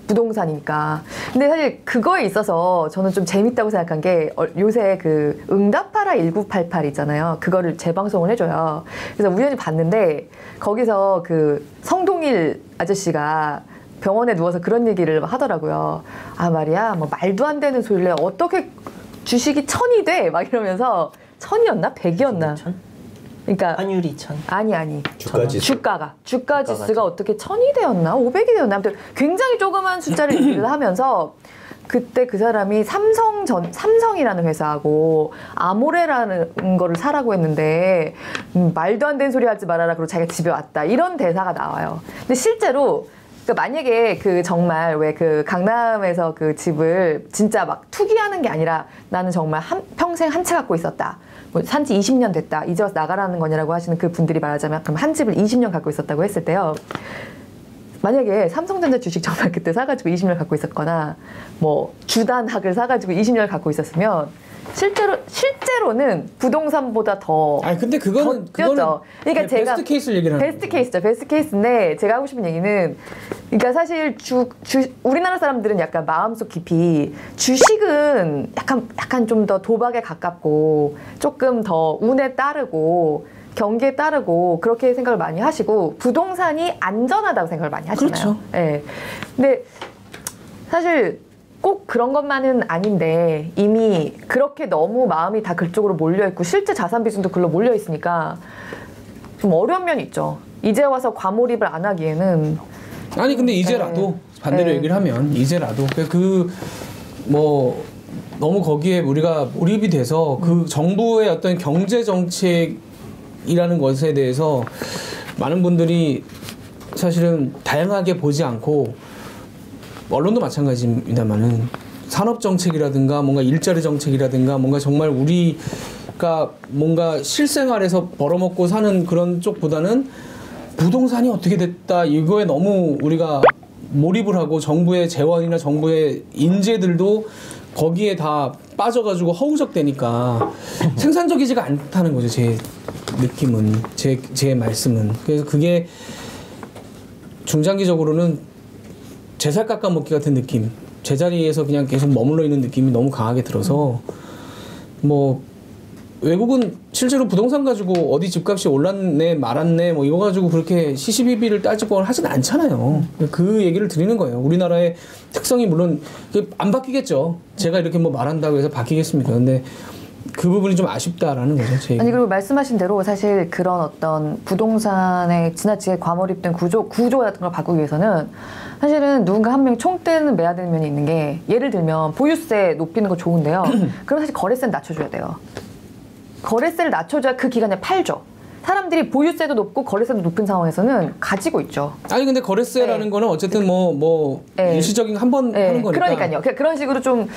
부동산이니까. 근데 사실 그거에 있어서 저는 좀 재밌다고 생각한 게 요새 그 응답하라 1988 있잖아요. 그거를 재방송을 해줘요. 그래서 우연히 봤는데 거기서 그 성동일 아저씨가 병원에 누워서 그런 얘기를 하더라고요. 아 말이야 뭐 말도 안 되는 소리를 해. 어떻게 주식이 1000이 돼? 막 이러면서 1000이었나? 100이었나? 그러니까 환율이 1000. 아니 주가 주가 지수가 어떻게 1000이 되었나? 500이 되었나? 아무튼 굉장히 조그만 숫자를 얘기를 하면서 그때 그 사람이 삼성이라는 회사하고 아모레라는 거를 사라고 했는데 말도 안 되는 소리 하지 말아라. 그리고 자기가 집에 왔다. 이런 대사가 나와요. 근데 실제로 그러니까 만약에 그 정말 왜 그 강남에서 그 집을 진짜 막 투기하는 게 아니라 나는 정말 평생 한 채 갖고 있었다. 뭐 산지 20년 됐다. 이제 와서 나가라는 거냐라고 하시는 그 분들이 말하자면 그럼 한 집을 20년 갖고 있었다고 했을 때요. 만약에 삼성전자 주식 정말 그때 사가지고 20년 갖고 있었거나 뭐 주단학을 사가지고 20년 갖고 있었으면 실제로는 부동산보다 더 아니 근데 그거는 뛰었죠. 그러니까 제가 베스트 케이스를 얘기를 하는 베스트 케이스죠. 베스트 케이스인데 제가 하고 싶은 얘기는 그러니까 사실 우리나라 사람들은 약간 마음속 깊이 주식은 약간 좀 더 도박에 가깝고 조금 더 운에 따르고 경기에 따르고 그렇게 생각을 많이 하시고 부동산이 안전하다고 생각을 많이 하시나요? 그렇죠. 네. 근데 사실 꼭 그런 것만은 아닌데 이미 그렇게 너무 마음이 다 그쪽으로 몰려있고 실제 자산 비중도 글로 몰려있으니까 좀 어려운 면이 있죠. 이제 와서 과몰입을 안 하기에는 아니 근데 이제라도 반대로 얘기를 하면 이제라도 뭐 너무 거기에 우리가 몰입이 돼서 그 정부의 어떤 경제 정책이라는 것에 대해서 많은 분들이 사실은 다양하게 보지 않고 언론도 마찬가지입니다만은 산업 정책이라든가 뭔가 일자리 정책이라든가 뭔가 정말 우리가 뭔가 실생활에서 벌어먹고 사는 그런 쪽보다는 부동산이 어떻게 됐다 이거에 너무 우리가 몰입을 하고 정부의 재원이나 정부의 인재들도 거기에 다 빠져가지고 허우적대니까 생산적이지가 않다는 거죠. 제 느낌은 제 말씀은. 그래서 그게 중장기적으로는 제살 깎아먹기 같은 느낌, 제자리에서 그냥 계속 머물러 있는 느낌이 너무 강하게 들어서 뭐 외국은 실제로 부동산 가지고 어디 집값이 올랐네 말았네 뭐 이거 가지고 그렇게 시시비비를 따지고 하진 않잖아요. 그 얘기를 드리는 거예요. 우리나라의 특성이 물론 안 바뀌겠죠. 제가 이렇게 뭐 말한다고 해서 바뀌겠습니까? 근데 그 부분이 좀 아쉽다라는 거죠. 제 아니 그리고 말씀하신 대로 사실 그런 어떤 부동산에 지나치게 과몰입된 구조 같은 걸 바꾸기 위해서는 사실은 누군가 한 명이 총대는 매야 되는 면이 있는 게 예를 들면 보유세 높이는 거 좋은데요. 그럼 사실 거래세는 낮춰줘야 돼요. 거래세를 낮춰줘야 그 기간에 팔죠. 사람들이 보유세도 높고 거래세도 높은 상황에서는 가지고 있죠. 아니 근데 거래세라는 거는 어쨌든 뭐 일시적인 한 번 하는 거니까. 그러니까요. 그런 식으로 좀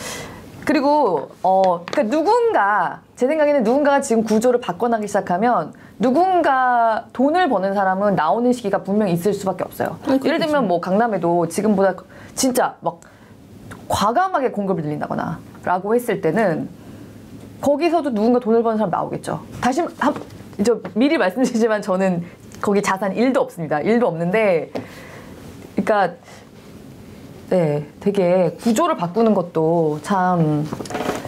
그리고 그러니까 누군가 제 생각에는 누군가가 지금 구조를 바꿔나기 시작하면 누군가 돈을 버는 사람은 나오는 시기가 분명히 있을 수밖에 없어요. 예를 들면 뭐 강남에도 지금보다 진짜 막 과감하게 공급을 늘린다거나 라고 했을 때는 거기서도 누군가 돈을 버는 사람 나오겠죠. 저 미리 말씀드리지만 저는 거기 자산 1도 없습니다. 1도 없는데 그러니까 네, 되게 구조를 바꾸는 것도 참.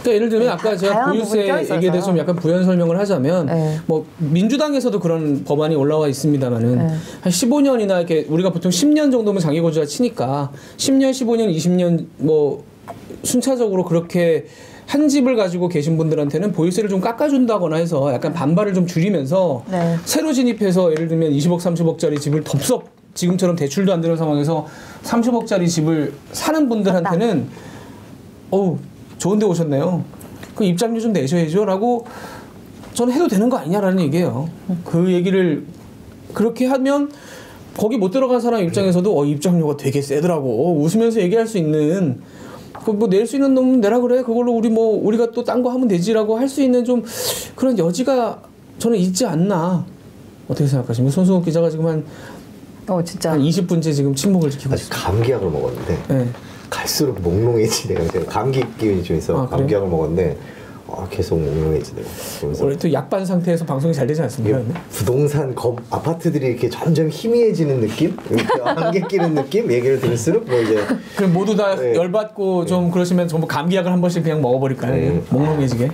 그러니까 예를 들면 아까 제가 보유세 얘기에 대해서 좀 약간 부연 설명을 하자면 뭐 민주당에서도 그런 법안이 올라와 있습니다만은 한 15년이나 이렇게 우리가 보통 10년 정도면 장기거주자 치니까 10년, 15년, 20년 뭐 순차적으로 그렇게 한 집을 가지고 계신 분들한테는 보유세를 좀 깎아준다거나 해서 약간 반발을 좀 줄이면서 새로 진입해서 예를 들면 20억, 30억짜리 집을 덥석 지금처럼 대출도 안 되는 상황에서 30억짜리 집을 사는 분들한테는 어우 좋은 데 오셨네요. 그 입장료 좀 내셔야죠 라고 저는 해도 되는 거 아니냐라는 얘기예요. 그 얘기를 그렇게 하면 거기 못 들어간 사람 입장에서도 입장료가 되게 세더라고 웃으면서 얘기할 수 있는 뭐 낼 수 있는 놈 내라 그래 그걸로 우리가 또 딴 거 하면 되지라고 할 수 있는 좀 그런 여지가 저는 있지 않나. 어떻게 생각하십니까? 손수호 기자가 지금 진짜 한 20분째 지금 침묵을 지키고 있어요. 감기약을 먹었는데 갈수록 몽롱해지네요. 제가 감기 기운이 좀 있어. 감기약을 먹었는데 계속 몽롱해지네요. 원래 또 약반 상태에서 방송이 잘 되지 않습니까? 부동산 아파트들이 이렇게 점점 희미해지는 느낌? 이렇게 안개 끼는 느낌? 얘기를 들을수록 뭐 이제 그럼 모두 다 열받고 좀 그러시면 전부 감기약을 한 번씩 그냥 먹어버릴까요? 몽롱해지게.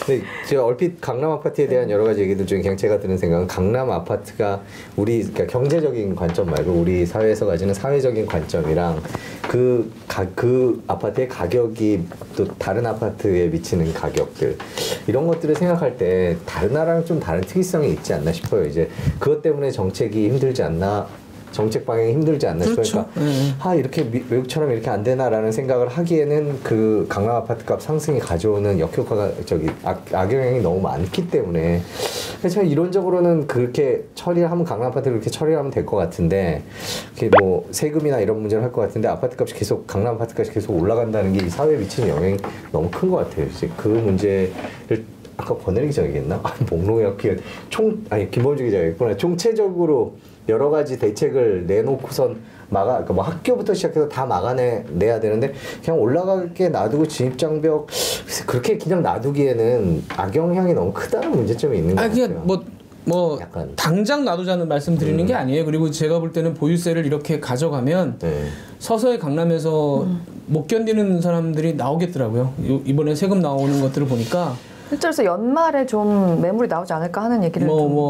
근데 제가 얼핏 강남 아파트에 대한 여러 가지 얘기들 중에 그냥 제가 드는 생각은 강남 아파트가 그러니까 경제적인 관점 말고 우리 사회에서 가지는 사회적인 관점이랑 그 아파트의 가격이 또 다른 아파트에 미치는 가격들 이런 것들을 생각할 때 다른 나라랑 좀 다른 특이성이 있지 않나 싶어요. 이제 그것 때문에 정책이 힘들지 않나. 정책 방향이 힘들지 않나 그렇죠. 싶으니까 이렇게 외국처럼 이렇게 안 되나라는 생각을 하기에는 그 강남 아파트값 상승이 가져오는 역효과가 악영향이 너무 많기 때문에 그래서 이론적으로는 그렇게 처리를 하면 강남 아파트를 그렇게 처리를 하면 될 것 같은데 이렇게 뭐 세금이나 이런 문제를 할 것 같은데 아파트값이 계속 강남 아파트값이 계속 올라간다는 게 이 사회에 미치는 영향이 너무 큰 것 같아요. 이제 그 문제를 아까 권혜리 기자가 얘기했나? 목록에 김범주 기자가 얘기했구나. 총체적으로 여러 가지 대책을 내놓고선 그러니까 뭐 학교부터 시작해서 다 막아내야 되는데 그냥 올라가게 놔두고 진입장벽 그렇게 그냥 놔두기에는 악영향이 너무 크다는 문제점이 있는 것 같아요. 그냥 뭐 약간. 당장 놔두자는 말씀 드리는 게 아니에요. 그리고 제가 볼 때는 보유세를 이렇게 가져가면 서서히 강남에서 못 견디는 사람들이 나오겠더라고요. 이번에 세금 나오는 것들을 보니까 실제로 연말에 좀 매물이 나오지 않을까 하는 얘기를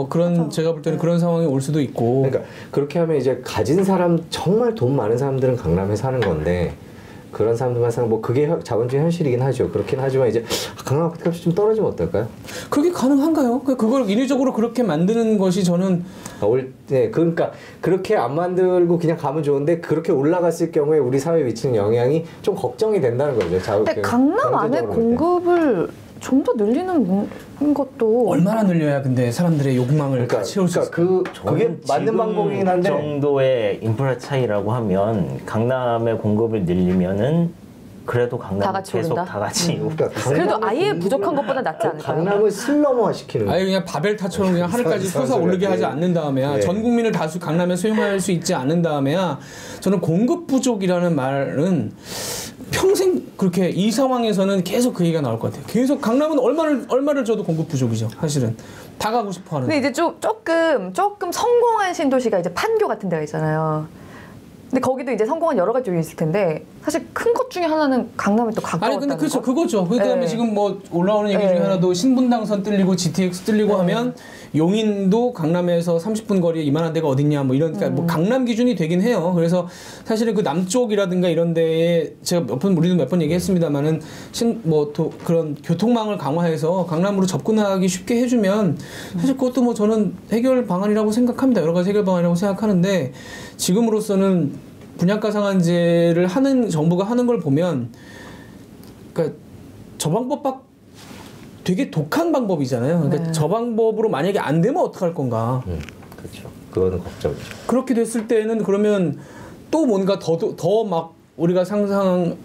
그런 제가 볼 때는 그런 상황이 올 수도 있고. 그러니까 그렇게 하면 이제 가진 사람 정말 돈 많은 사람들은 강남에 사는 건데 그런 사람들만 사는 그게 자본주의 현실이긴 하죠. 그렇긴 하지만 이제 강남 아파트 값이 좀 떨어지면 어떨까요? 그게 가능한가요? 그걸 인위적으로 그렇게 만드는 것이 저는 그러니까 그렇게 안 만들고 그냥 가면 좋은데 그렇게 올라갔을 경우에 우리 사회에 미치는 영향이 좀 걱정이 된다는 거죠. 근데 강남 안에 공급을 좀 더 늘리는 것도 얼마나 늘려야 근데 사람들의 욕망을 채울 수 있을까요? 그게 맞는 방법이긴 한데 정도의 인프라 차이라고 하면 강남의 공급을 늘리면은 그래도 강남 계속 다 같이 그래도 아예 부족한 것보다 낫지 않을까요? 강남을 슬럼화 시키는 아예 그냥 바벨탑처럼 그냥 하늘까지 솟아오르게 하지 않는 다음에야 전 국민을 다 강남에 수용할 수 있지 않는 다음에야 저는 공급 부족이라는 말은 평생 그렇게 이 상황에서는 계속 그 얘기가 나올 것 같아요. 계속 강남은 얼마를 줘도 공급 부족이죠. 사실은 다 가고 싶어 하는. 근데 이제 조금 성공한 신도시가 이제 판교 같은 데가 있잖아요. 근데 거기도 이제 성공한 여러 가지 쪽이 있을 텐데 사실 큰 것 중에 하나는 강남에 또 가까웠다는 근데 그렇죠. 그거죠. 그다음에 지금 뭐 올라오는 얘기 중에 하나도 신분당선 뚫리고 GTX 뚫리고 하면 용인도 강남에서 30분 거리에 이만한 데가 어딨냐 뭐 이런 그러니까 뭐 강남 기준이 되긴 해요. 그래서 사실은 그 남쪽이라든가 이런 데에 제가 우리도 몇 번 얘기했습니다만은 그런 교통망을 강화해서 강남으로 접근하기 쉽게 해주면 사실 그것도 뭐 저는 해결 방안이라고 생각합니다. 여러 가지 해결 방안이라고 생각하는데 지금으로서는 분양가 상한제를 정부가 하는 걸 보면 그러니까 저 방법 되게 독한 방법이잖아요. 그러니까 저 방법으로 만약에 안 되면 어떡할 건가. 그렇죠. 그거는 걱정이죠. 그렇게 됐을 때는 그러면 또 뭔가 더 막 우리가 상상도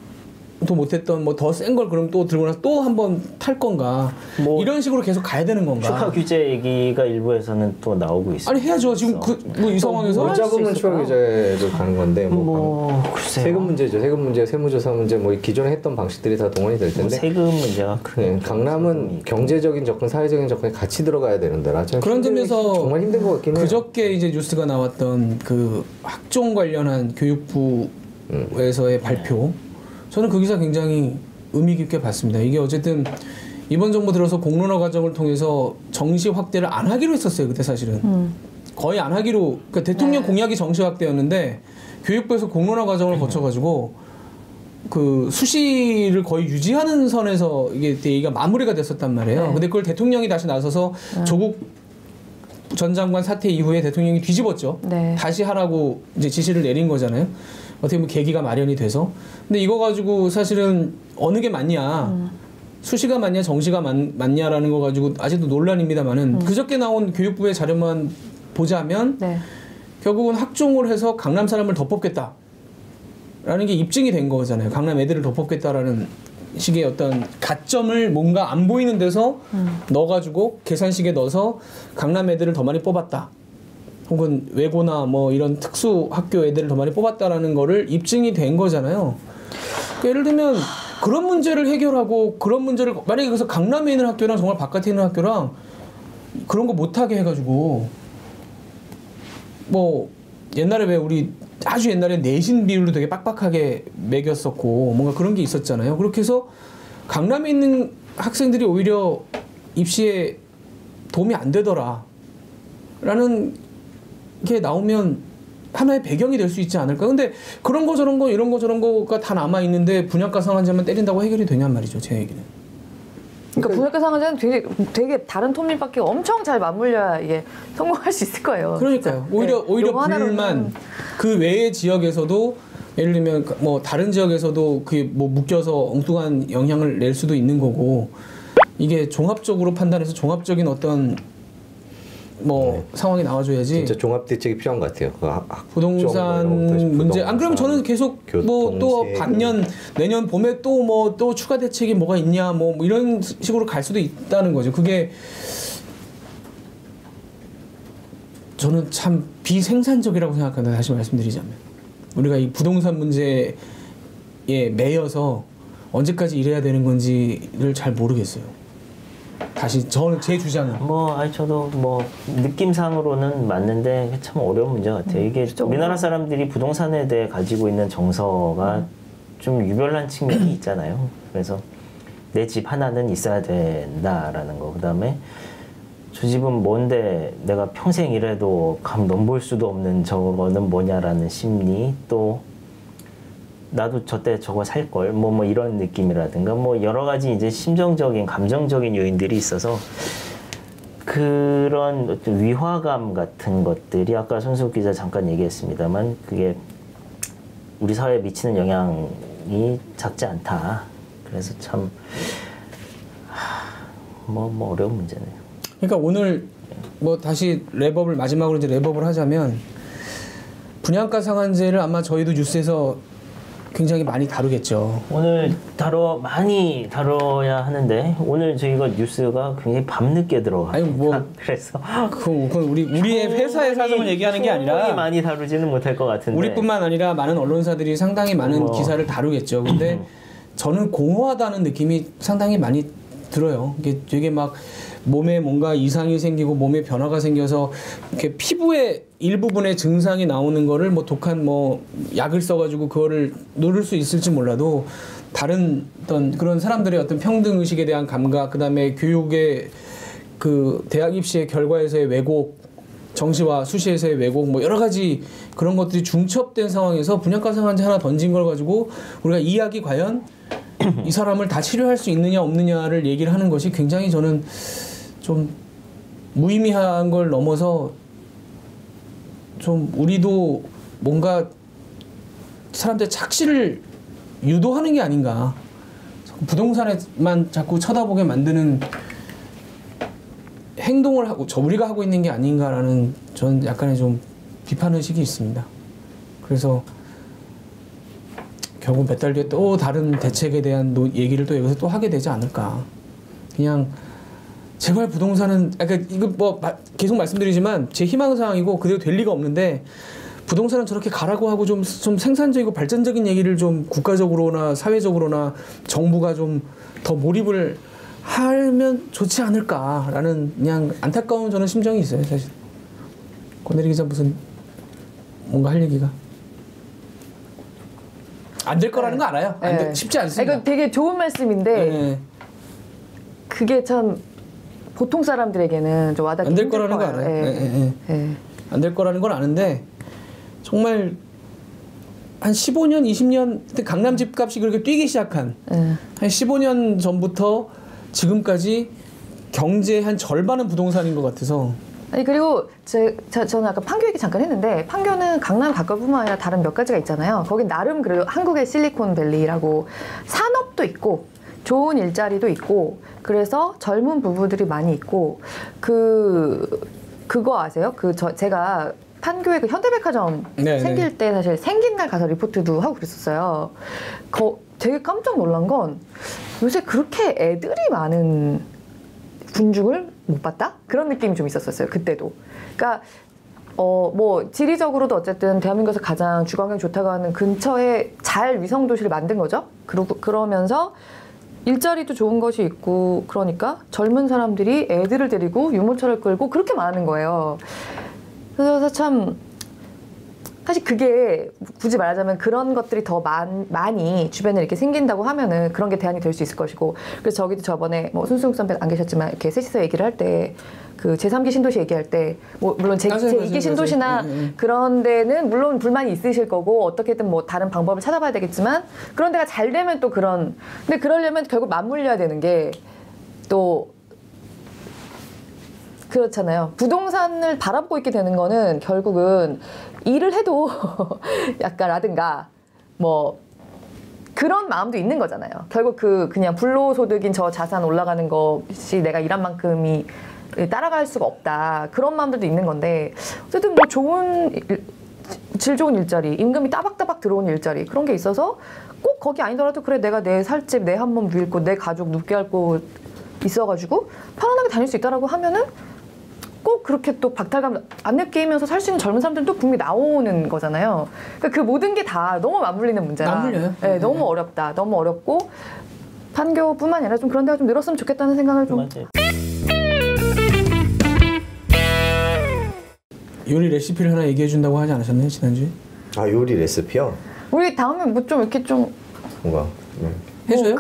못했던 뭐 더 센 걸 그럼 또 들고 나서 또 한번 탈 건가. 이런 식으로 계속 가야 되는 건가. 추가 규제 얘기가 일부에서는 또 나오고 있어요. 아니 해야죠. 지금 이 상황에서 원자금은 추가 규제로 가는 건데 글쎄요. 세금 문제죠. 세금 문제, 세무조사 문제 기존에 했던 방식들이 다 동원이 될 텐데 세금 문제가 강남은 경제적인 접근, 사회적인 접근이 같이 들어가야 되는 데라 그런 점에서 정말 힘든 것 같긴 해요. 그저께 이제 뉴스가 나왔던 그 학종 관련한 교육부에서의 발표 저는 그 기사 굉장히 의미 깊게 봤습니다. 이게 어쨌든 이번 정부 들어서 공론화 과정을 통해서 정시 확대를 안 하기로 했었어요. 그때 사실은 거의 안 하기로 그러니까 대통령 공약이 정시 확대였는데 교육부에서 공론화 과정을 거쳐가지고 그 수시를 거의 유지하는 선에서 이게 얘기가 마무리가 됐었단 말이에요. 근데 그걸 대통령이 다시 나서서 조국 전 장관 사태 이후에 대통령이 뒤집었죠. 다시 하라고 이제 지시를 내린 거잖아요. 어떻게 보면 계기가 마련이 돼서. 근데 이거 가지고 사실은 어느 게 맞냐, 수시가 맞냐, 정시가 맞냐라는 거 가지고 아직도 논란입니다만은 그저께 나온 교육부의 자료만 보자면 결국은 학종을 해서 강남 사람을 더 뽑겠다라는 게 입증이 된 거잖아요. 강남 애들을 더 뽑겠다라는 식의 어떤 가점을 뭔가 안 보이는 데서 넣어가지고 계산식에 넣어서 강남 애들을 더 많이 뽑았다. 혹은 외고나 뭐 이런 특수 학교 애들을 더 많이 뽑았다라는 거를 입증이 된 거잖아요. 그러니까 예를 들면 그런 문제를 해결하고 그런 문제를 만약에 그래서 강남에 있는 학교랑 정말 바깥에 있는 학교랑 그런 거 못하게 해가지고 뭐 옛날에 왜 우리 아주 옛날에 내신 비율도 되게 빡빡하게 매겼었고 뭔가 그런 게 있었잖아요. 그렇게 해서 강남에 있는 학생들이 오히려 입시에 도움이 안 되더라 라는 게 나오면 하나의 배경이 될 수 있지 않을까. 근데 그런 거 저런 거 이런 거 저런 거가 다 남아있는데 분양가 상한제만 때린다고 해결이 되냔 말이죠, 제 얘기는. 그러니까 분양가 상한제는 되게 다른 톱니바퀴 엄청 잘 맞물려야 이게 성공할 수 있을 거예요. 그러니까요. 오히려 요거 하나로는 불만 그 외의 지역에서도 예를 들면 뭐 다른 지역에서도 그게 뭐 묶여서 엉뚱한 영향을 낼 수도 있는 거고, 이게 종합적으로 판단해서 종합적인 어떤 뭐 상황이 나와줘야지. 진짜 종합 대책이 필요한 것 같아요. 부동산 문제. 안 그러면 저는 계속 뭐 또 반년 내년 봄에 또 뭐 또 추가 대책이 뭐가 있냐 뭐 이런 식으로 갈 수도 있다는 거죠. 그게 저는 참 비생산적이라고 생각한다. 다시 말씀드리자면 우리가 이 부동산 문제에 매여서 언제까지 이래야 되는 건지를 잘 모르겠어요. 다시 제 주장은 저도 뭐 느낌상으로는 맞는데 참 어려운 문제 같아요. 이게 우리나라 사람들이 부동산에 대해 가지고 있는 정서가 좀 유별난 측면이 있잖아요. 그래서 내 집 하나는 있어야 된다라는 거. 그다음에 저 집은 뭔데 내가 평생 일해도 감 넘볼 수도 없는 저거는 뭐냐라는 심리, 또 나도 저때 저거 살 걸 뭐 이런 느낌이라든가 뭐 여러 가지 이제 심정적인 감정적인 요인들이 있어서 그런 어떤 위화감 같은 것들이 아까 손수국 기자 잠깐 얘기했습니다만 그게 우리 사회에 미치는 영향이 작지 않다. 그래서 참 어려운 문제네요. 그러니까 오늘 뭐 다시 랩업을 마지막으로 이제 랩업을 하자면 분양가 상한제를 아마 저희도 뉴스에서 굉장히 많이 다루겠죠. 오늘 많이 다뤄야 하는데 오늘 저희가 뉴스가 굉장히 밤늦게 들어가. 아니 뭐 그래서 그건 우리의 회사의 사정을 얘기하는 게 아니라 많이 다루지는 못할 것 같은데 우리뿐만 아니라 많은 언론사들이 상당히 많은 기사를 다루겠죠. 근데 저는 공허하다는 느낌이 상당히 많이 들어요. 이게 되게 막 몸에 뭔가 이상이 생기고 몸에 변화가 생겨서 이렇게 피부의 일부분의 증상이 나오는 거를 뭐 독한 뭐 약을 써가지고 그거를 누를 수 있을지 몰라도 다른 어떤 그런 사람들의 어떤 평등 의식에 대한 감각, 그다음에 교육의 그 대학 입시의 결과에서의 왜곡, 정시와 수시에서의 왜곡, 뭐 여러 가지 그런 것들이 중첩된 상황에서 분양가 상한제 하나 던진 걸 가지고 우리가 이 약이 과연 이 사람을 다 치료할 수 있느냐 없느냐를 얘기를 하는 것이 굉장히 저는 좀 무의미한 걸 넘어서 좀 우리도 뭔가 사람들의 착시를 유도하는 게 아닌가, 부동산에만 자꾸 쳐다보게 만드는 행동을 하고 우리가 하고 있는 게 아닌가라는 저는 약간의 좀 비판의식이 있습니다. 그래서 결국 몇 달 뒤에 또 다른 대책에 대한 얘기를 또 여기서 또 하게 되지 않을까. 그냥 제발 부동산은 이거 뭐 계속 말씀드리지만 제 희망사항이고 그대로 될 리가 없는데 부동산은 저렇게 가라고 하고 좀 생산적이고 발전적인 얘기를 좀 국가적으로나 사회적으로나 정부가 좀 더 몰입을 하면 좋지 않을까라는 그냥 안타까운 저는 심정이 있어요, 사실. 권혜리 기자 무슨 뭔가 할 얘기가 안 될 거라는 거 알아요. 쉽지 않습니다. 이거 되게 좋은 말씀인데 그게 참 보통 사람들에게는 좀 와닿기 안 될 힘들 거라는 거 알아요. 안 될 거라는 건 아는데 정말 한 15년, 20년 그때 강남 집값이 그렇게 뛰기 시작한 한 15년 전부터 지금까지 경제의 한 절반은 부동산인 것 같아서. 아니 그리고 저는 아까 판교 얘기 잠깐 했는데 판교는 강남 가까이뿐만 아니라 다른 몇 가지가 있잖아요. 거긴 나름 그래도 한국의 실리콘밸리라고 산업도 있고 좋은 일자리도 있고 그래서 젊은 부부들이 많이 있고 그거 아세요? 제가 판교에 그 현대백화점 생길 때 사실 생긴 날 가서 리포트도 하고 그랬었어요. 되게 깜짝 놀란 건 요새 그렇게 애들이 많은 군중을 못 봤다? 그런 느낌이 좀 있었어요. 그때도. 그러니까 뭐 지리적으로도 어쨌든 대한민국에서 가장 주거환경이 좋다고 하는 근처에 잘 위성 도시를 만든 거죠. 그러면서 일자리도 좋은 것이 있고 그러니까 젊은 사람들이 애들을 데리고 유모차를 끌고 그렇게 많은 거예요. 그래서 참 사실 그게 굳이 말하자면 그런 것들이 더 많이 주변에 이렇게 생긴다고 하면은 그런 게 대안이 될 수 있을 것이고 그래서 저기도 저번에 뭐 순수웅 선배 안 계셨지만 이렇게 셋이서 얘기를 할 때 그 제3기 신도시 얘기할 때 뭐 물론 제2기 신도시나 그런 데는 물론 불만이 있으실 거고 어떻게든 뭐 다른 방법을 찾아봐야 되겠지만 그런 데가 잘 되면 또 그런 근데 그러려면 결국 맞물려야 되는 게 또 그렇잖아요. 부동산을 바라보고 있게 되는 거는 결국은 일을 해도 약간라든가 뭐 그런 마음도 있는 거잖아요. 결국 그냥 불로소득인 저 자산 올라가는 것이 내가 일한 만큼이 따라갈 수가 없다. 그런 마음들도 있는 건데 어쨌든 뭐 질 좋은 일자리, 임금이 따박따박 들어오는 일자리 그런 게 있어서 꼭 거기 아니더라도 그래 내가 내 살집 내 한 몸 누일 내 가족 눕게 할 곳 있어가지고 편안하게 다닐 수 있다라고 하면은 꼭 그렇게 또 박탈감 안 느끼면서 살 수 있는 젊은 사람들은 또 분명히 나오는 거잖아요. 그러니까 그 모든 게 다 너무 맞물리는 문제라. 맞물려요. 네, 너무 어렵다. 너무 어렵고 판교뿐만 아니라 좀 그런 데가 좀 늘었으면 좋겠다는 생각을 좀. 맞아요. 요리 레시피를 하나 얘기해 준다고 하지 않으셨나요 지난주에? 아 요리 레시피요? 우리 다음에 뭐 좀 이렇게 좀 뭔가 해줘요?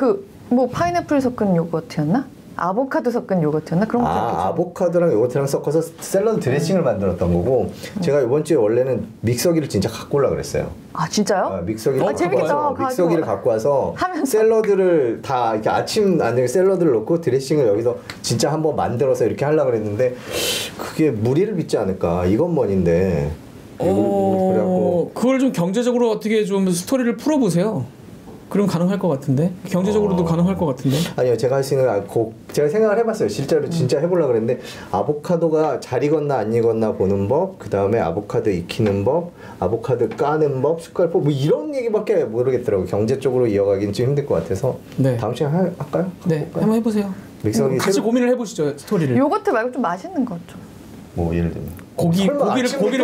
뭐 파인애플 섞은 요거트였나? 아보카도 섞은 요거트였나? 그런 거 생각했죠. 아보카도랑 요거트랑 섞어서 샐러드 드레싱을 만들었던 거고 제가 이번 주에 원래는 믹서기를 진짜 갖고 오려고 그랬어요. 아 진짜요? 믹서기를 갖고 재밌겠다. 와서 믹서기를 갖고 와서 하면서. 샐러드를 샐러드를 다 이렇게 아침 안에 샐러드를 넣고 드레싱을 여기서 진짜 한번 만들어서 이렇게 하려고 그랬는데 그게 무리를 빚지 않을까 이건 뭐인데 그래갖고 그걸 좀 경제적으로 어떻게 좀 스토리를 풀어보세요. 그럼 가능할 것 같은데 경제적으로도 가능할 것 같은데. 아니요 제가 할 수 있는 제가 생각을 해봤어요. 실제로 진짜 해보려고 그랬는데 아보카도가 잘 익었나 안 익었나 보는 법, 그 다음에 아보카도 익히는 법, 아보카도 까는 법, 숟갈법 뭐 이런 얘기밖에 모르겠더라고요. 경제 쪽으로 이어가기는 좀 힘들 것 같아서 네. 다음 시간에 할까요? 네, 한번 해보세요. 믹서기 같이 고민을 해보시죠 스토리를. 요거트 말고 좀 맛있는 거 좀. 뭐 예를 들면 고기를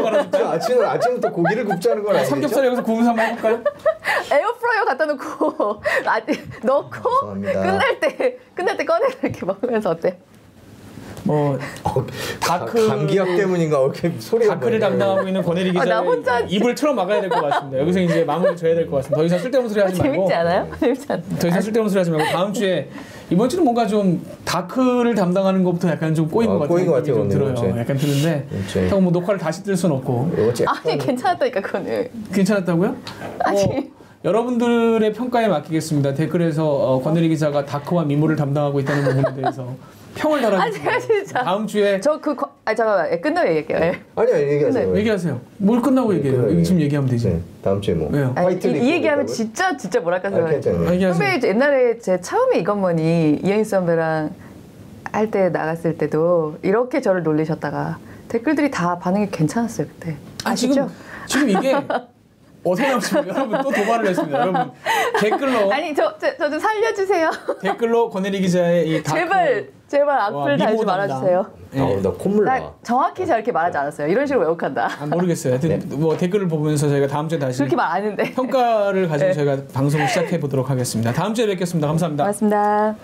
갈아줄까요? 아침부터 고기를 굽자는 건 아니죠? 삼겹살 여기서 구우면서 한번 해볼까요? 에어프라이어 갖다 놓고 넣고 죄송합니다. 끝날 때 꺼내서 이렇게 먹으면서 어때? 뭐 다크 감기약 때문인가 이렇게 소리가 다크를 담당하고 있는 권혜리 나 기자의 혼자 입을 틀어 막아야 될 것 같습니다. 여기서 이제 마무리 줘야 될 것 같습니다. 더 이상 쓸데없는 소리 하지 말고. 재밌지 않아요? 재밌지 않아요? 더 이상 쓸데없는 소리 하지 말고 다음 주에 이번 주는 뭔가 좀 다크를 담당하는 것부터 약간 좀 꼬인 것 같아요. 꼬인 것 같아요, 좀 들어요. 오늘 이제. 약간 드는데 이제. 그렇다고 뭐 녹화를 다시 뜰 수는 없고. 아니 괜찮았다니까 그거는. 괜찮았다고요? 아니. 여러분들의 평가에 맡기겠습니다. 댓글에서 권혜리 기자가 다크와 미모를 담당하고 있다는 부분에 대해서 평을 달아주세요. 제가 진짜. 다음 주에 잠깐만 끝나고 얘기할게요. 예. 아니 얘기하세요. 얘기하세요. 뭘 끝나고 얘기해요. 지금 얘기하면 되지. 네, 다음 주에 뭐 왜요? 아니, 화이트 이 얘기하면 있다고요? 진짜 뭐랄까 괜찮아요. 얘기하세요. 선배 옛날에 제 처음에 이건머니 이현희 선배랑 할 때 나갔을 때도 이렇게 저를 놀리셨다가 댓글들이 다 반응이 괜찮았어요 그때. 아시죠? 지금 이게 어색함입니다. 여러분 또 도발을 했습니다. 여러분 댓글로 아니 저 좀 살려주세요. 댓글로 권혜리 기자의 이 다크 제발 악플 달지 미모 말아주세요. 네. 나 콧물 나 나. 정확히 잘 이렇게 말하지 않았어요. 이런 식으로 왜곡한다. 모르겠어요. 하여튼 뭐 댓글을 보면서 저희가 다음 주에 다시 그렇게 말 안 했는데. 평가를 가지고 네. 저희가 방송을 시작해 보도록 하겠습니다. 다음 주에 뵙겠습니다. 감사합니다. 고맙습니다.